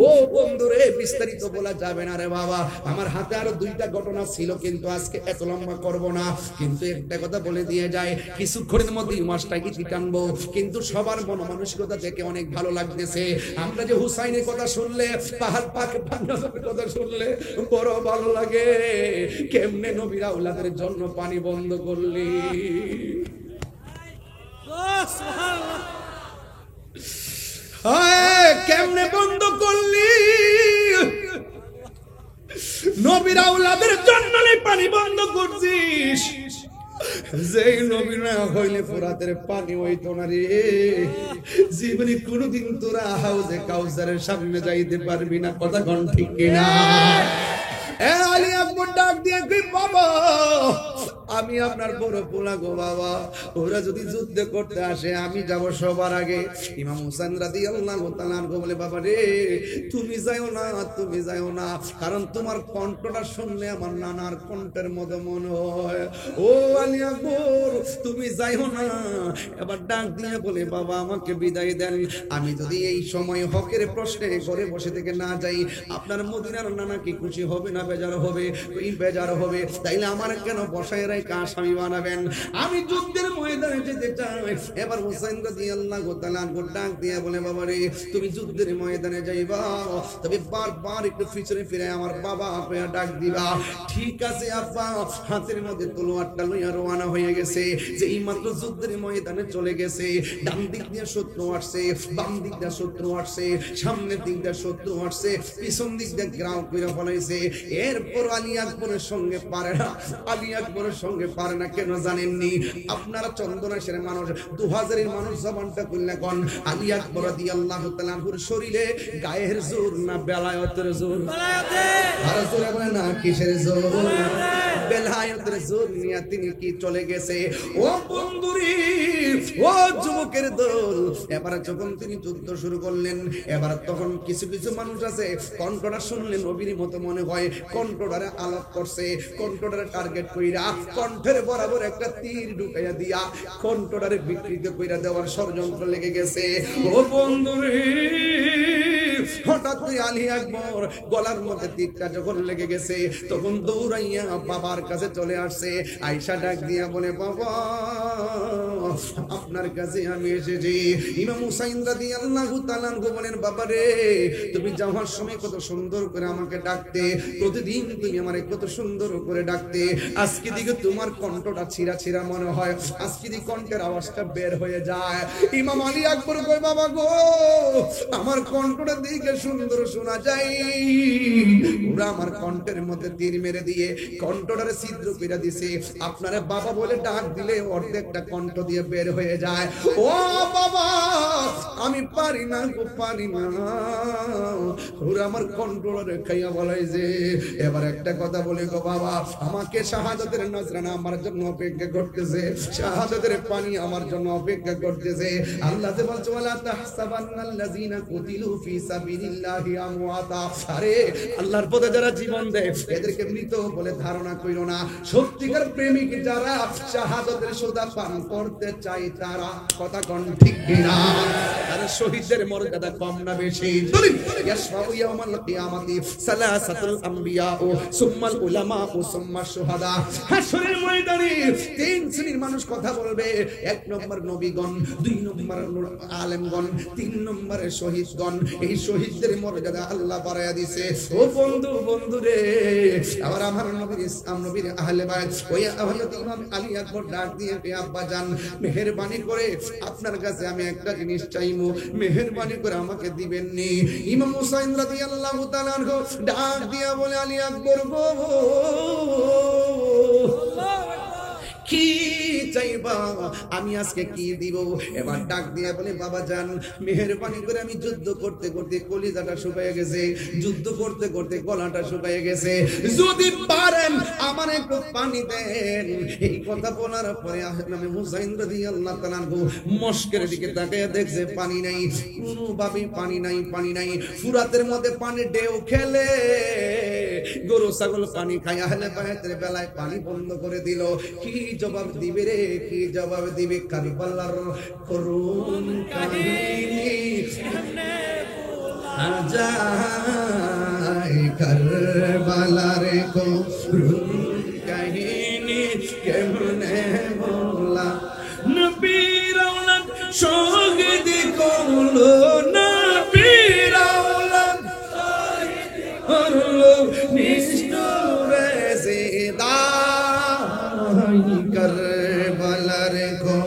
ও বন্ধু রে, বিস্তারিত বলা যাবে না রে বাবা, আমার হাতে আরো 2টা ঘটনা ছিল, কিন্তু আজকে এত লম্বা করব না। কিন্তু একটা কথা বলে দিয়ে যায়, কিছুক্ষণের মধ্যে মাসটা কি টানবো, কিন্তু সবার মন মানসিকতা দেখে অনেক ভালো লাগতেছে। আমরা যে হুসাইনের কথা শুনলে, পাহাড় পাকে পান্নাসের কথা শুনলে বড় ভালো লাগে। কেমনে নবীর আওলাদের জন্য পানি বন্ধ করলি, কেমনে বন্ধ করলি, নবীর আওলাদের জন্য পানি বন্ধ করছিস। যেই নবী না হইলে ফুরাতের পানি হইতো না রে, জীবনে কোনদিন তোরা হাউজে কাউসারের সামনে যাইতে পারবি না। কথা কোন ঠিক কিনা? আলী আকবর ডাক দিয়ে কই, বাবা আমি আপনার বড় পোলা গো বাবা, ওরা যদি যুদ্ধ করতে আসে আমি যাব সবার আগে। ইমাম হুসাইন রাদিয়াল্লাহু তাআলা আনহু বলে, বাবা রে তুমি যাও না, তুমি যাও না, কারণ তোমার কণ্ঠটা শুনলে আমার নানার কণ্ঠের মতো মনে হয়। ও আলী আকবর তুমি যাও না। এবার ডাক দিয়ে বলে, বাবা আমাকে বিদায় দেন, আমি যদি এই সময় হকের প্রশ্নে ঘরে বসে থেকে না যাই, আপনার মদিনার নানা কি খুশি হবে না বেজার হবে? বেজার হবে, তাইলে আমার কেন বসায় রেখে আসামি বানাবেন? আমি যুদ্ধের ময়দানে যেতে চাই। এবার হুসাইন রাদিয়াল্লাহু তাআলা ডাক দিয়ে বলে, বাবা রে তুমি যুদ্ধের ময়দানে যাইবা, তবে বারবার একটু পিছনে ফিরে আমার বাবা আপনার ডাক দিবা। ঠিক আছে আব্বা। হাতের মধ্যে তলোয়ারটা লইয়া রওনা হয়ে গেছে। যে এই মাত্র যুদ্ধের ময়দানে চলে গেছে, ডান দিক দিয়ে শত্রু আসছে, বাম দিক দিয়ে শত্রু আসছে, সামনের দিক দিয়ে শত্রু আসছে, পিছন দিক দিয়ে গ্রাম করে ফলাইছে। এরপর আলী আকবরের সঙ্গে পারে না, আলী আকবরের সঙ্গে পারে না। কেন জানেননি? আপনারা চন্দনাশের মানুষ, 2000-এর মানুষ জবানটা খুললে কোন আলী আকবর রাদিয়াল্লাহু তাআলা আনহুর শরীরে গায়ের জোর না বেলায়েতের জোর? আর জোরে বলে না কিসের জোর? বেলায়েতের জোর নিয়ে তিনি কি চলে গেছে। ও বন্ধুরি, ও যুবকের দল, এবার যখন তিনি যুদ্ধ শুরু করলেন, এবার তখন কিছু কিছু মানুষ আছে কণ্ঠটা শুনলে নবীর মতো মনে হয়, কণ্ঠটারে আলাপ করছে, কণ্ঠটারে টার্গেট কইরা কণ্ঠের বরাবর একটা তীর ঢুকাইয়া দিয়া কণ্ঠটারে বিকৃত কইরা দেওয়ার ষড়যন্ত্র লেগে গেছে। ও বন্ধুরে, হঠাৎ আলী আকবর গলার মধ্যে তীরটা যখন লেগে গেছে, তখন দৌড়াইয়া বাবার কাছে চলে আসছে। আয়েশা ডাক দিয়া বলে, বাবা আপনার কাছে আমি এসেছি। ইমাম হুসাইন রাদিয়াল্লাহু তাআলা বলেন, বাবা রে, তুমি যাওয়ার সময় কত সুন্দর করে আমাকে ডাকতে, প্রতিদিন তুমি আমারে কত সুন্দর করে ডাকতে। আজকে দিকে তোমার কণ্ঠটা ছিঁড়া ছিঁড়া মনে হয়, আজকে দিকে কণ্ঠের আওয়াজটা বের হয়ে যায়। ইমাম আলী আকবর কই, বাবা গো, আমার কণ্ঠটা দিকে সুন্দর শোনা যায়, ওরা আমার কণ্ঠের মধ্যে তীর মেরে দিয়ে কণ্ঠটারে ছিদ্র করে দিছে। আপনারে বাবা বলে ডাক দিলে অর্ধেকটা কণ্ঠ দিয়ে বের হয়ে যায়। ও বাবা, আমি পারি না গো, পারি না। ওরা আমার কণ্ঠটারে খাইয়া বলাই যে, এবার একটা কথা বলি গো বাবা, আমাকে শাহাদাতের নজরানা আমার জন্য অপেক্ষা করতেছে, শাহাদাতের পানি আমার জন্য অপেক্ষা করতেছে। আল্লাহ যে বলছে, ওয়ালা তাহসাবান্নাল্লাযীনা কুতিলু ফী সাবিলিল্লাহি আমওয়াতা। আরে আল্লাহর পথে যারা জীবন দেয় এদেরকে মৃত বলে ধারণা কইরো না। সত্যিকার প্রেমিক যারা শাহাদাতের সুধা পান করতে চায় তারা, কথা কোন ঠিক কিনা? তারা শহীদদের মর্যাদা কম না বেশি? ইয়াশফাউ ইয়াউমাল কিয়ামাতি সালাসাতুল আম্বিয়া ও সুম্মাল উলামা ও সুম্মাশ শুহাদা। হাশরের ময়দানে তিন শ্রেণীর মানুষ কথা বলবে। এক নম্বর নবীগণ, দুই নম্বর আলেমগণ, তিন নম্বরে শহীদগণ। এই শহীদদের মর্যাদা আল্লাহ বাড়ায়া দিয়েছে। ও বন্ধু, বন্ধু রে, আবার আমার নবীর ইসলাম নবীর আহলে বাইত ওই হযরত ইমাম আলী আকবর ডাক দিয়ে, আব্বা জান, মেহেরবানি করে আপনার কাছে আমি একটা জিনিস চাইমু, মেহেরবানি করে আমাকে দিবেন নি। ইমাম হুসাইন রাদিয়াল্লাহু তাআলা আনহু ডাক দিয়া বলে, আলী আকবর গো, কি চাইবা, আমি আজকে কি দিব? এবার ডাক দিয়া বলে, বাবা জান, মেহেরবানি করে আমি যুদ্ধ করতে করতে কলিজাটা শুকায় গেছে, যুদ্ধ করতে করতে গলাটা শুকায় গেছে, যদি পারেন আমার একটু পানি দেন। এই কথা বলার পরে আমি হুসাইন রাদিয়াল্লাহু তাআলা মস্কের দিকে তাকিয়ে দেখছে পানি নাই, কোনোভাবে পানি নাই, পানি নাই। ফুরাতের মধ্যে পানি ঢেউ খেলে, গরু ছাগল পানি খায়, আহলে বাইতের বেলায় পানি বন্ধ করে দিল। কি জবাব দিবে রে, কি জবাব দিবে? কারবালার করুণ কাহিনী আজাই, কারবালার করুণ কাহিনী কেমনে বলা। নবীর আওলাদ শহীদ করলো, নবীর আওলাদ শহীদ করলো, নিষ্ঠুরে জিদা কারবালার গো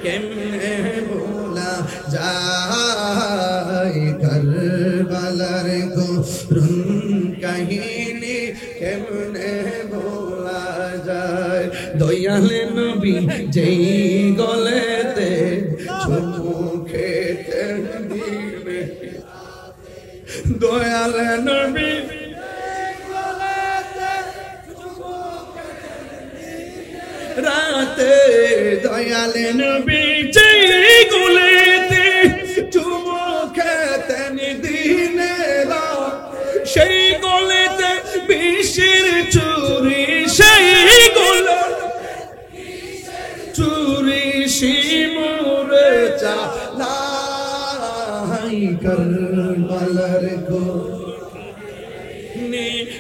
কেমনে ভোলা যায়, কারবালার গো কাহিনী কেমনে ভোলা যায়। দয়াল নবী যেই গলেতে চুমু খেতে দিবে, দয়াল নবী রাতে, দয়াল নবী যেই গলেতে চুমু খেতেন দিনে রাত, সেই গলেতে বিষের চুরি, সেই গলে চুরি শিমুরে চালাই, কারবালার গো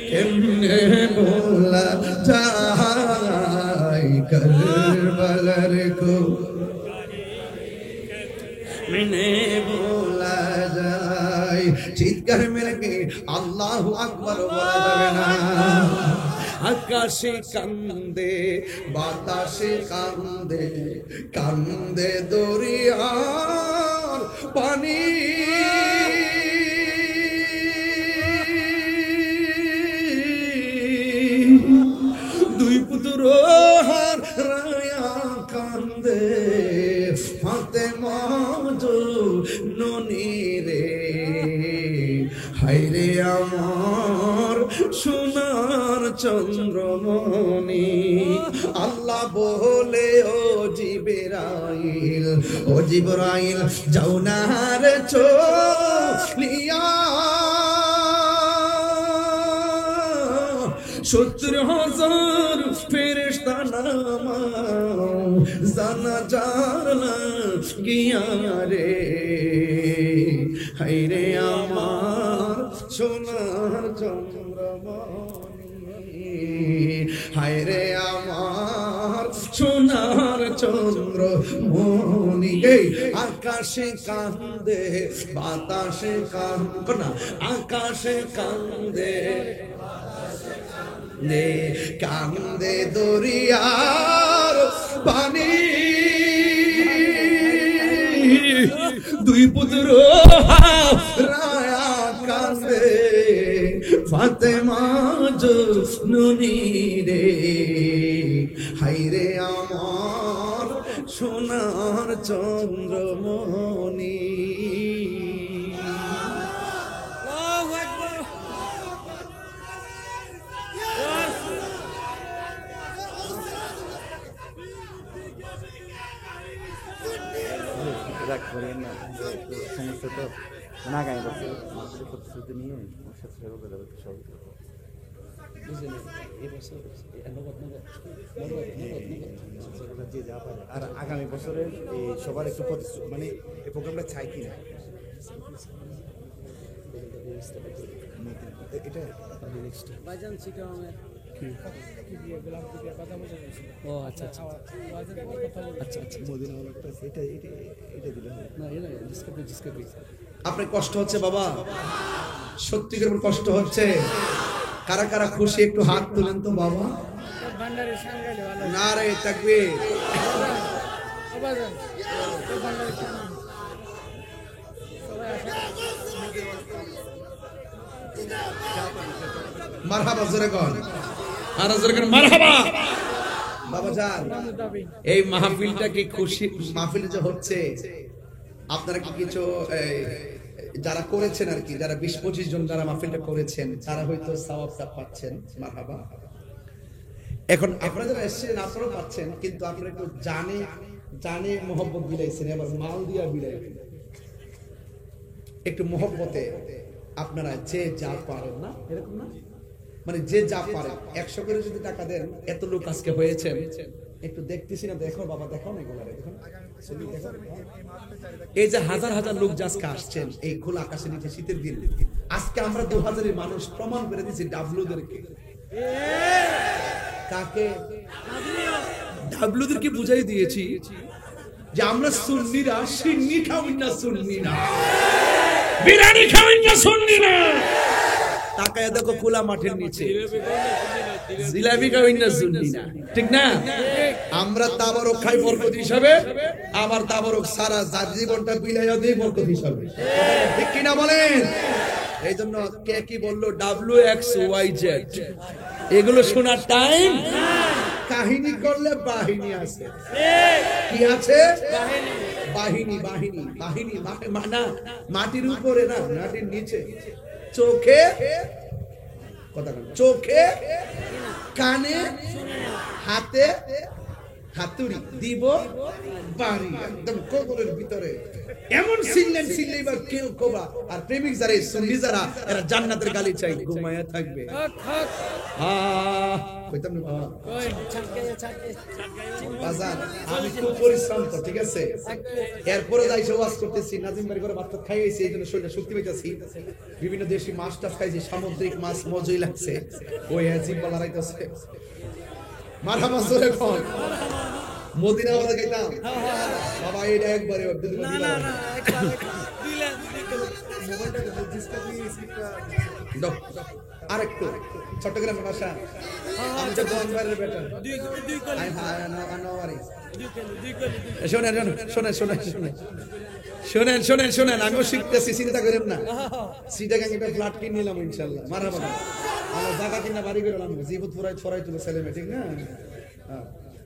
কেমনে ভোলা যায়, কারবালার গো কেমনে ভোলা যায়। চিৎকার মেরে কে আল্লাহু আকবার বলা যাবে না? আকাশে কান্দে, বাতাসে কান্দে, কান্দে দরিয়ার পানি, দুই পুত্র হারায়া কান্দে, ফাতেমা ননি রে, হায়রে আমার সোনার চন্দ্রমণি। আল্লাহ বলে, ও জিবরাইল, ও জিবরাইল, যাও না রে চলিয়া, 70,000 ফেরেশতা নামাও, জানাজার লাগিয়া রে, হায়রে আমার সোনার চন্দ্রমণি, হায়রে আমার সোনার চন্দ্র মনি। এই আকাশে কান্দে বাতাসে কান্দে না, আকাশে কান্দে নে কান্দে দরিয়ার পানি। দুই পুত্র রায়া কান্দে ফাতেমা জুননি রে। হাইরে আমার সোনার চন্দ্রমণি। রাগ করেন না, সমস্যা তো না গায়ে বসে প্রতিশ্রুতি নিয়ে ওর সাথে সেবা করে দেবে সব। যে যা পারে। আর আগামী বছরে এই সবার একটু প্রতিশ্রুতি, মানে এই প্রোগ্রামটা চাই কিনা এটা ও আচ্ছা আচ্ছা আচ্ছা আচ্ছা মদিনা হলটা এটা এটা এটা দিলে হয়। না এরা ডিসকাভারি আপনার কষ্ট হচ্ছে বাবা? সত্যি করে কষ্ট হচ্ছে? কারা কারা খুশি একটু হাত তুলেন তো বাবা। ভান্ডারের সাঙ্গালে ভালো নারে তাকবীর। আবাজান তো ভান্ডারের সবাই মারহাবা জোরে কর, আর জোরে কর মারহাবা। বাবা জান, এই মাহফিলটা কি খুশি মাহফিল যে হচ্ছে, আপনারা কি কিছু যারা করেছেন আর কি, যারা 20-25 জন যারা মাহফিলটা করেছেন তারা হয়তো সওয়াবটা পাচ্ছেন, মারহাবা। এখন আপনারা যারা এসেছেন আপনারাও পাচ্ছেন, কিন্তু আপনারা একটু জানে মোহব্বত বিলাইছেন, এবার মাল দিয়া বিলাইছেন। একটু মোহব্বতে আপনারা যে যা পারেন, না এরকম না, মানে যে যা পারেন 100 করে যদি টাকা দেন, এত লোক আজকে হয়েছেন, একটু দেখতেছি না, দেখো বাবা, দেখো না এগুলো, দেখো এই যে হাজার হাজার লোক আজকে আসছেন এই খোলা আকাশের নিচে শীতের দিন। আজকে আমরা 2000 মানুষ প্রমাণ করে দিয়েছি ডাবলুদেরকে। কাকে? ডাবলুদেরকে বুঝাই দিয়েছি যে আমরা সুন্নিরা সিন্নি খাওয়াই না, সুন্নি না বিরিয়ানি খাওয়াই না, সুন্নি না। তাকায় দেখো খোলা মাঠের নিচে জিলাপি খাওয়াই না, সুন্নি না, ঠিক না? আমরা তাবারক খাই বরকত হিসাবে, আবার তাবারক সারা জীবনটা বিলাইয়া দিই বরকত হিসাবে, ঠিক কিনা বলেন? এই জন্য কে কি বললো WXYZ এগুলো শোনার টাইম। কাহিনী করলে বাহিনী আছে, কি আছে? বাহিনী বাহিনী বাহিনী না, মাটির উপরে না, মাটির নিচে, চোখে কথা, চোখে কানে হাতে হাতুড়ি দিব বাড়ি, একদম কবরের ভিতরে এমন সিনলেন সিনলেইবার কেউ কোবা। আর প্রেমিক যারা সুন্নি যারা, এরা জান্নাতের গালি চাই, ঘুমায়া থাকবে। কইতাম না বাবা, বাজান আমি খুব পরিশ্রম তো, ঠিক আছে? এরপরে যাইছে ওয়াজ করতেছি, নাজিম বাড়ি করে ভাত খাইয়েছি, এই জন্য শরীরে শক্তি পাইতেছি। বিভিন্ন দেশি মাছ টাছ খাইছি, সামুদ্রিক মাছ মজাই লাগছে, ওই জিব্বা লড়াইতেছে। মারহাবা জোরে কোন মদিনা ওয়ালা গাইতাম বাবা, এটা একবারে না না না আরেকটু চট্টগ্রামের ভাষা, আমি তো গোয়ালবাড়ির বেটা। শোনেন শোনেন শোনেন শোনেন শোনেন শোনেন শোনেন, আমিও শিখতেছি, চিন্তা করেন না। সিটাগাং একটা ফ্ল্যাট কিনে নিলাম ইনশাল্লাহ, মারহাবা। আমার জায়গা কিনা বাড়ি করে নিলাম, জীবত ফরাই তুলো ছেলে মেয়ে, ঠিক না?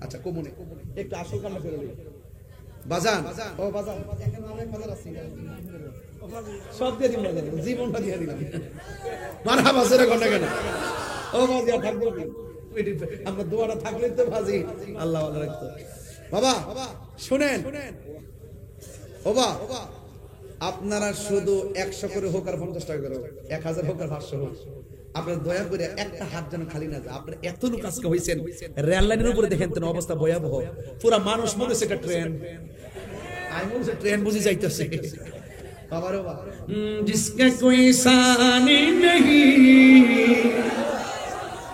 আচ্ছা কমনে একটু আসল কান্না করে বাজান, ও বাজান এখানে অনেক বাজার আছে, সব দিয়ে দিন বাজার, জীবনটা দিয়ে দিলাম। মারহাবা জোরে কোন কেন? ও বাজিয়া থাকবো, আমরা দোয়াটা থাকলে তো ভাজি আল্লাহ ভালো রাখতো। বাবা শুনেন, ও বাবা আপনারা শুধু 100 করে হোক আর 50 টাকা করে হোক, 1000 হোক আর 500 হোক, আপনারা দয়া করে একটা হাত যেন খালি না যায়। আপনারা এত লোক আজকে হয়েছেন, রেল লাইনের উপরে দেখেন তো অবস্থা ভয়াবহ, পুরা মানুষ মনে হচ্ছে একটা ট্রেন, আমি মনে হচ্ছে ট্রেন বুঝে যাইতেছে। বাবারে বাবা, জিসকা কোই সানি নেহি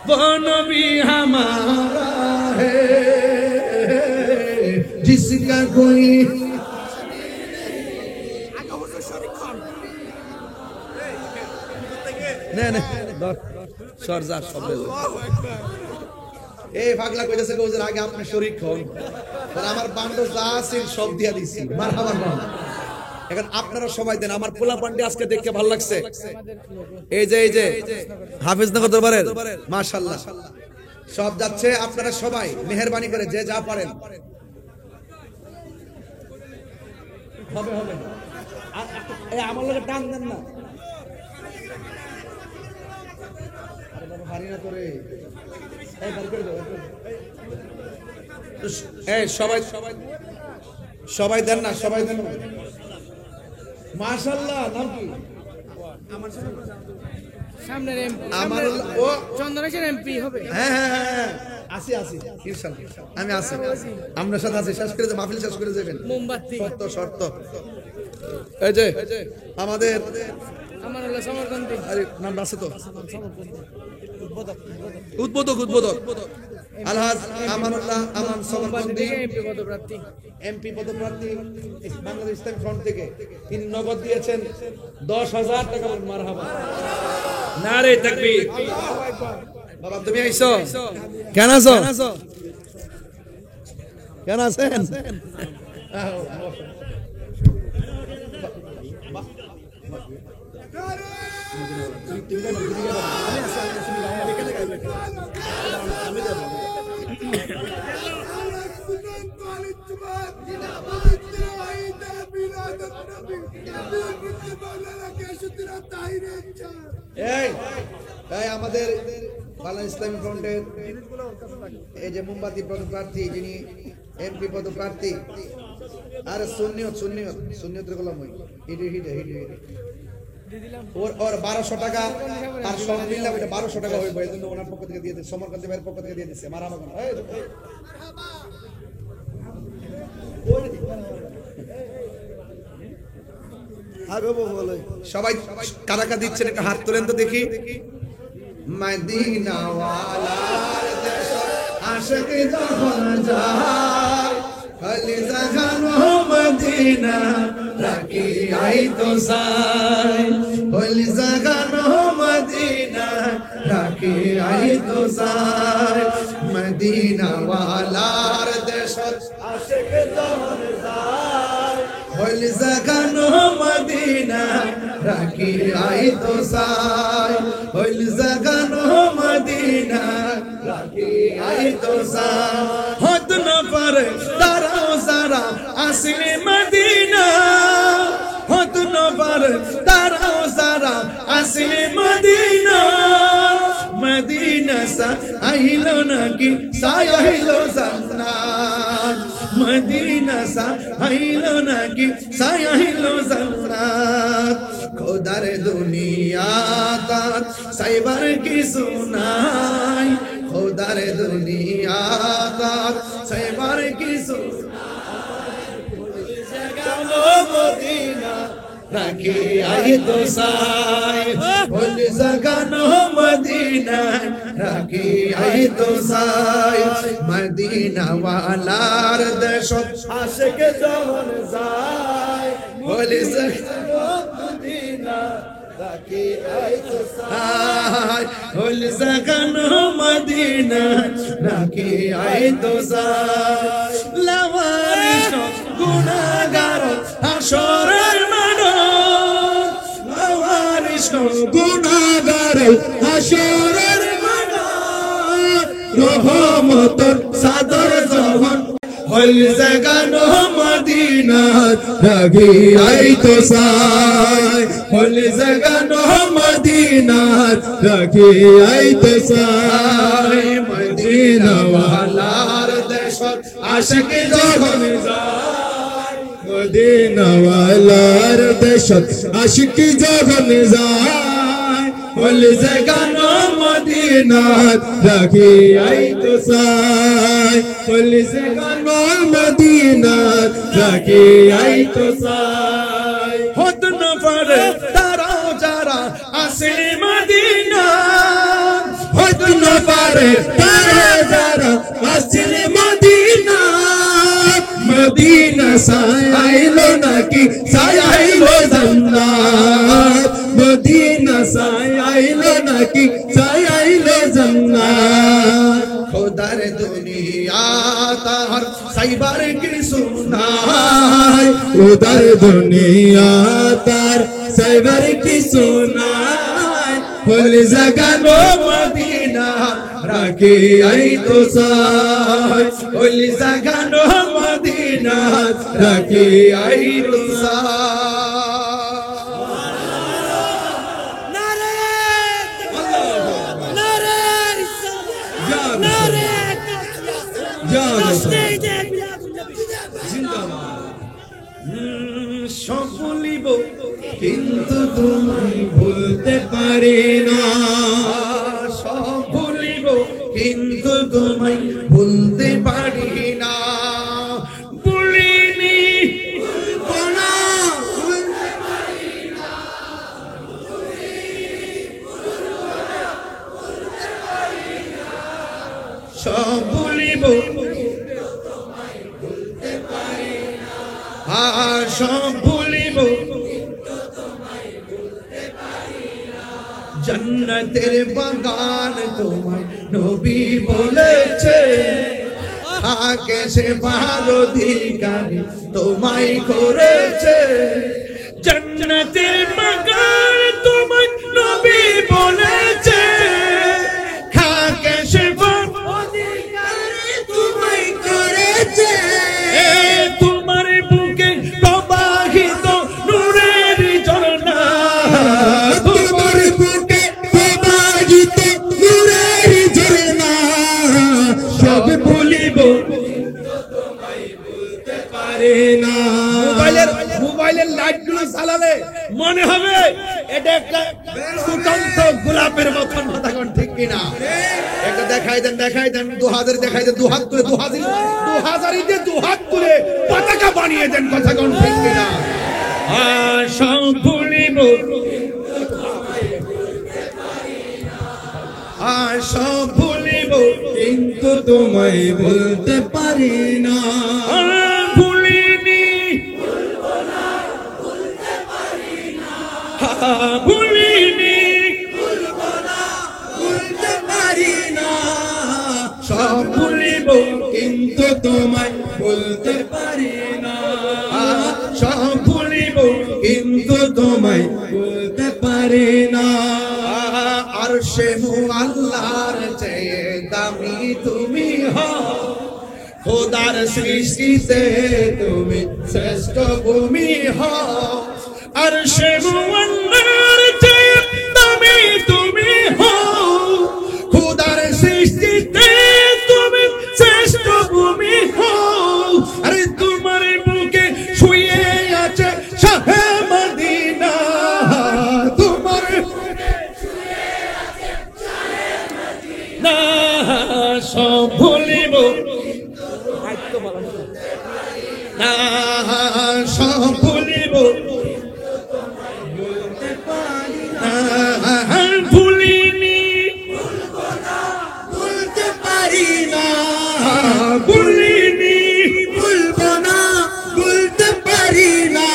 वो नबी हमारा है, जिसका कोई এই পাগলা কইতেছে হুজুর আগে আপনি শরীক হন, আর আমার বান্ডো যা আছে সব দিয়া দিছি। মারহাবা বল। এখন আপনারা সবাই দেন। আমার পোলা পান্ডি আজকে দেখতে ভালো লাগছে। এই যে হাফিজনগর দরবারের মাশাআল্লাহ সব যাচ্ছে। আপনারা সবাই মেহেরবানি করে যে যা পারেন হবে হবে। এই আমার লগে টান দেন না। আরে বাবা হারি না তোরে। এই বার করে দাও। এই সবাই সবাই দেন না, সবাই দেন। মাশাআল্লাহ। নাম কি? সামনের এমপি আমার ও চন্দনেশ্বর এমপি হবে। হ্যাঁ হ্যাঁ হ্যাঁ আসি ইনশাআল্লাহ আমি আসি। আপনার সাথে আছি। শেষ করে মাহফিল শেষ করে যাবেন। মোমবাতি শর্ত এই যে আমাদের আমার হলো সমরকান্তি। আরে নাম আছে তো উদ্বোধক আলহাজ আমানুল্লাহ আমান সমরকান্তি এমপি পদপ্রার্থী বাংলাদেশ ইসলামী ফ্রন্ট থেকে। তিনি নগদ দিয়েছেন 10,000 টাকা। মারহাবা। নারে তাকবীর। বাবা তুমি আইছো? কেন আছো? কেন আছেন? এই আমাদের বাংলাদেশ ইসলামী ফ্রন্টের এই যে মোমবাতি পদপ্রার্থী, যিনি এমপি পদপ্রার্থী, আর সুন্নিয়তের গোলাম হিটে ওর 1200 টাকা আর সব মিললে ওইটা 1200 টাকা হইব। এই জন্য ওনার পক্ষ থেকে দিয়ে দিচ্ছে, সমরকান্তি ভাইয়ের পক্ষ থেকে দিয়ে দিচ্ছে। মারামা সবাই কারাকা দিচ্ছেন, একটা হাত তোলেন তো দেখি। মদিনা ওয়ালার দেশ আশিক যখন যায়, খালি জাগানো মদিনা রাখি আই তো সাই। খালি জাগানো মদিনা রাখি আই তো সাই। মদিনা ওয়ালার দেশ আশিক যখন যায়, খালি জাগানো মদিনা রাখি আই তো সাই। খালি জাগানো মদিনা রাখি আই তো সাই। হত না পারে তারাও সারা আসলে মদিনা, হত না পারে তারাও সারা আসলে মদিনা। মদিনা সা আইলো নাকি সাইলো জান্নাত, মদিনা সা আইলো নাকি সাইলো জান্নাত। খোদার দুনিয়া তাত সাইবার কিছু নাই, খোদার দুনিয়া তাত সাইবার কিছু মদিনা রাখি আই তো সাই। ভুল জাগানো মদিনা রাখি আই তো সাই। মদিনা ওয়ালার দেশ আশিক যখন যায়, ভুল জাগানো মদিনা রাখি আই তো সাই। ভুল জাগানো মদিনা রাখি আই তো সাই। লাওয়ারিশ গুনাহগার হাসরের মানব, লাওয়ারিশ গুনাহগার হাসরের মানব। রহমতের সাদর যখন হল জাগানো মদিনা রাখি আই তো সাই। হল জাগানো মদিনা রাখি আই তো সাই। মদিনা ওয়ালার দেশ আশিক যখন যায়, মদিনা ওয়ালার দেশ আশিক যখন যায়। হল জাগানো মদিনা রাখি আই তো সাই। হল জাগানো মদিনা রাখি আই তো সাই। হত না পারে তারাও যারা আসলে মদিনা, হত না পারে তারা যারা আসলে মদিনা। মদিনা সায়াইলো নাকি সায়াইলো জান্নাত মদিনা সায়াইলো নাকি সায়াইলো জান্নাত খোদার দুনিয়া তার সাইবার কি সুনাই উদার দুনিয়া তার সাইবার কি সোনায় ফুল জাগানো মদিনা রাখি আই তো সাই ফুল জাগানো মদিনা রাখি আই তো সব বলিব কিন্তু তুমি ভুলতে পারি না সব ভুলিব কিন্তু তোমায় ভুলতে পারি না ভুলিনি সব ভুলিব সব ভুলিব জান্নাতের বাগান তোমায় নবী বলেছে আকাশে অধিকারী তোমায় করেছে জান্নাতের বাগান তোমায় নবী বলেছে আকাশে অধিকারী তোমায় করেছে তোমার বুকে প্রবাহিত নূরের ঝর্ণা তোমার বুকে প্রবাহিত নূরের ঝর্ণা সব ভুলিব তোমায় ভুলতে পারি না মোবাইলের লাইটগুলো জ্বালালে মনে হবে এটা একটা ফুটন্ত গোলাপের মতন কথা কোন ঠিক কিনা একটা দেখাই দেন 2000 দেখাই দেন দুহাত তুলে 2000 দিয়ে দুহাত তুলে পতাকা বানিয়ে দেন কথা কোন ঠিক কিনা সব ভুলিব সব ভুলিব কিন্তু তোমায় ভুলতে পারি না ভুলিনি ভুলিনি ভুলতে পারি না সব ভুলিব কিন্তু তোমায় ভুলতে পারি না সব ভুলিব কিন্তু তোমায় ভুলতে পারি না আর সে আল্লাহর চেয়ে দামি তুমি হও খোদার সৃষ্টিতে তুমি শ্রেষ্ঠ ভূমি হও আর সে আল্লাহর চেয়ে দামি তুমি হও খোদার সৃষ্টিতে তুমি শ্রেষ্ঠ ভূমি হও আরে তোমার বুকে শুয়ে আছে শাহে মদিনা তোমার না সব ভুলিব না সব ভুলিব ভুলিনি ভুলতে পারি না ভুলিনি ভুলবো না ভুলতে পারি না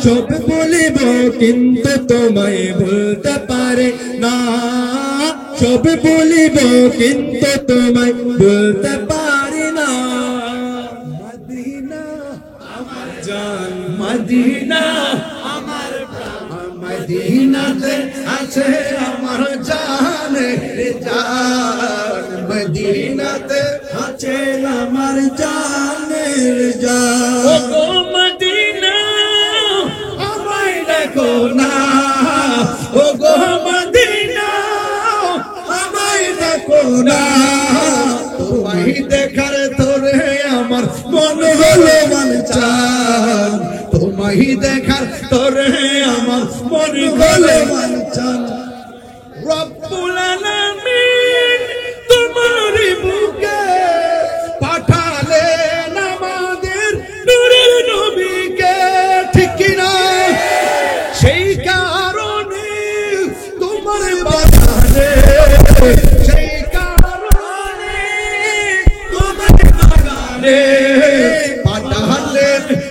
সব বলিব কিন্তু তোমায় ভুলতে পারে না সব বলিব কিন্তু তোমায় ভুলতে পারি না মদিনা আমার জান মদিনা আমার মদিনাতে আছে আমার জান জান মদিনাতে আছে আমার জানের জান ও গো মদিনা আমায় দেখো না ও গো মদিনা আমায় দেখো না তোমায় দেখার তোরে আমার মন হলো মনচান তোমায় দেখার তোরে আমার মন হলো মনচান রব্বুল আলামিন তোমার বুকে পাঠালেন আমাদের নূরের নবীকে ঠিক কিনা সেই কারণে তোমার বাগানে সেই কারণে তোমার বাগানে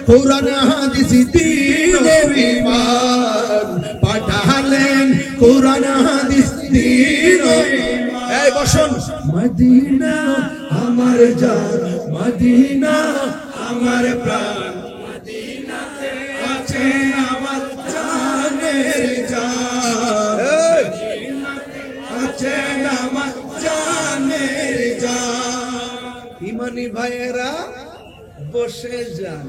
কোরআন হাদিস দ্বীন ও ঈমান পাঠালেন কোরআন হাদিস দ্বীন ও ঈমান এই বসুন মদিনা আমার জান মদিনা আমার প্রাণ মদিনাতে আছে আমার জানের জান এই, আছে আমার জানের জান ইমানি ভাইয়েরা বসে যান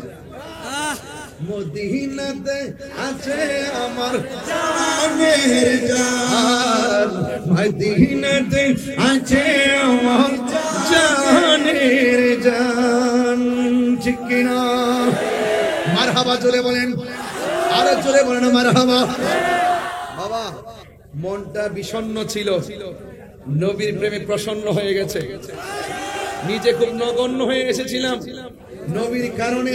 মদিনাতে আছে আমার জানের জান মদিনাতে আছে আমার জানের জান ঠিক কিনা মারহাবা জোরে বলেন আরো জোরে বলেন মারহাবা বাবা মনটা বিষণ্ণ ছিল নবীর প্রেমে প্রসন্ন হয়ে গেছে নিজে খুব নগণ্য হয়ে এসেছিলাম নবীর কারণে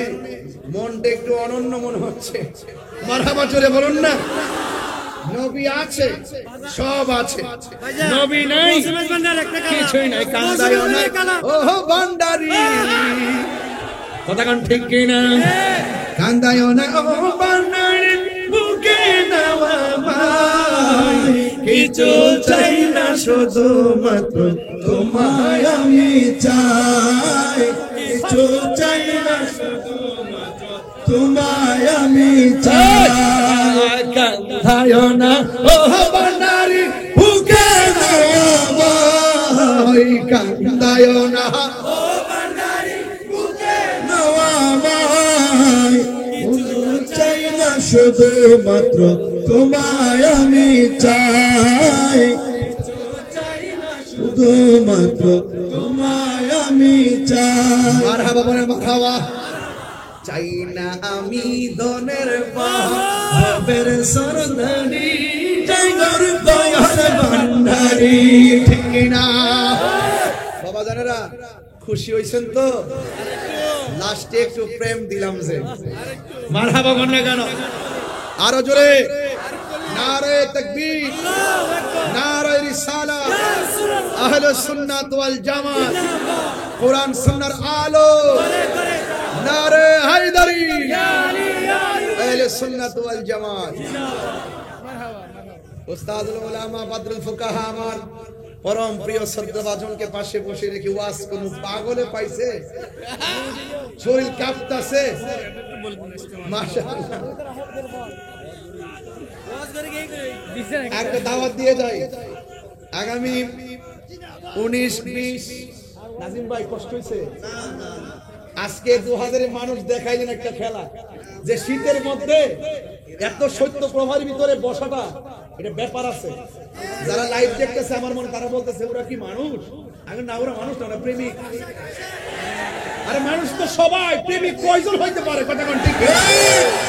মনটা একটু অনন্য মনে হচ্ছে মারহাবা জোরে বলুন না নবী আছে সব আছে নবী নাই কিছুই নাই কান্দায়ও নাই ওহ ভান্ডারি কথা কোন ঠিক কিনা কান্দায়ও না ও ভান্ডারি বুকে নেওয়া মাই কিছু চাই না শুধু মাত্র তোমায় আমি চাই কিছু চাই না শুধু মাত্র তোমায় আমি চাই কান্দায়ও না ও ভান্ডারি বুকে নেওয়া ওই কান্দায়ও না চাই না শুধু মাত্র তোমায় আমি চাই শুধু মাত্র তোমায় আমি চাই মারহাবা বলে মারহাবা চাই না আমি ধনের বাবের সরদারি জায়গার দয়ার ভান্ডারি ঠিক কিনা বাবা জানেরা খুশি হইছেন তো লাস্টে একটু প্রেম দিলাম যে মারহাবা বন্যা কেন আরো জোরে নারে তাকবীর নারে রিসালাত আহলুস সুন্নাত ওয়াল জামাত কোরআন সুন্নাহর আলো নারে হায়দারি আহলুস সুন্নাত ওয়াল জামাত উস্তাদুল উলামা বদরুল ফুকাহা আমার পরম প্রিয় শ্রদ্ধাভাজনকে পাশে বসে রেখে ওয়াজ কোন পাগলে পাইছে শরীর কাঁপতাছে মাশাআল্লাহ একটা দাওয়াত দিয়ে যাই আগামী 19-20 নাজিম ভাই কষ্ট হইছে আজকে 2000 মানুষ দেখাইলেন একটা খেলা যে শীতের মধ্যে এত সত্য প্রভার ভিতরে বসাটা এটা ব্যাপার আছে যারা লাইভ দেখতেছে আমার মনে তারা বলতেছে ওরা কি মানুষ আগে না ওরা মানুষ না ওরা প্রেমিক আরে মানুষ তো সবাই প্রেমিক কয়জন হইতে পারে কথা কোন ঠিক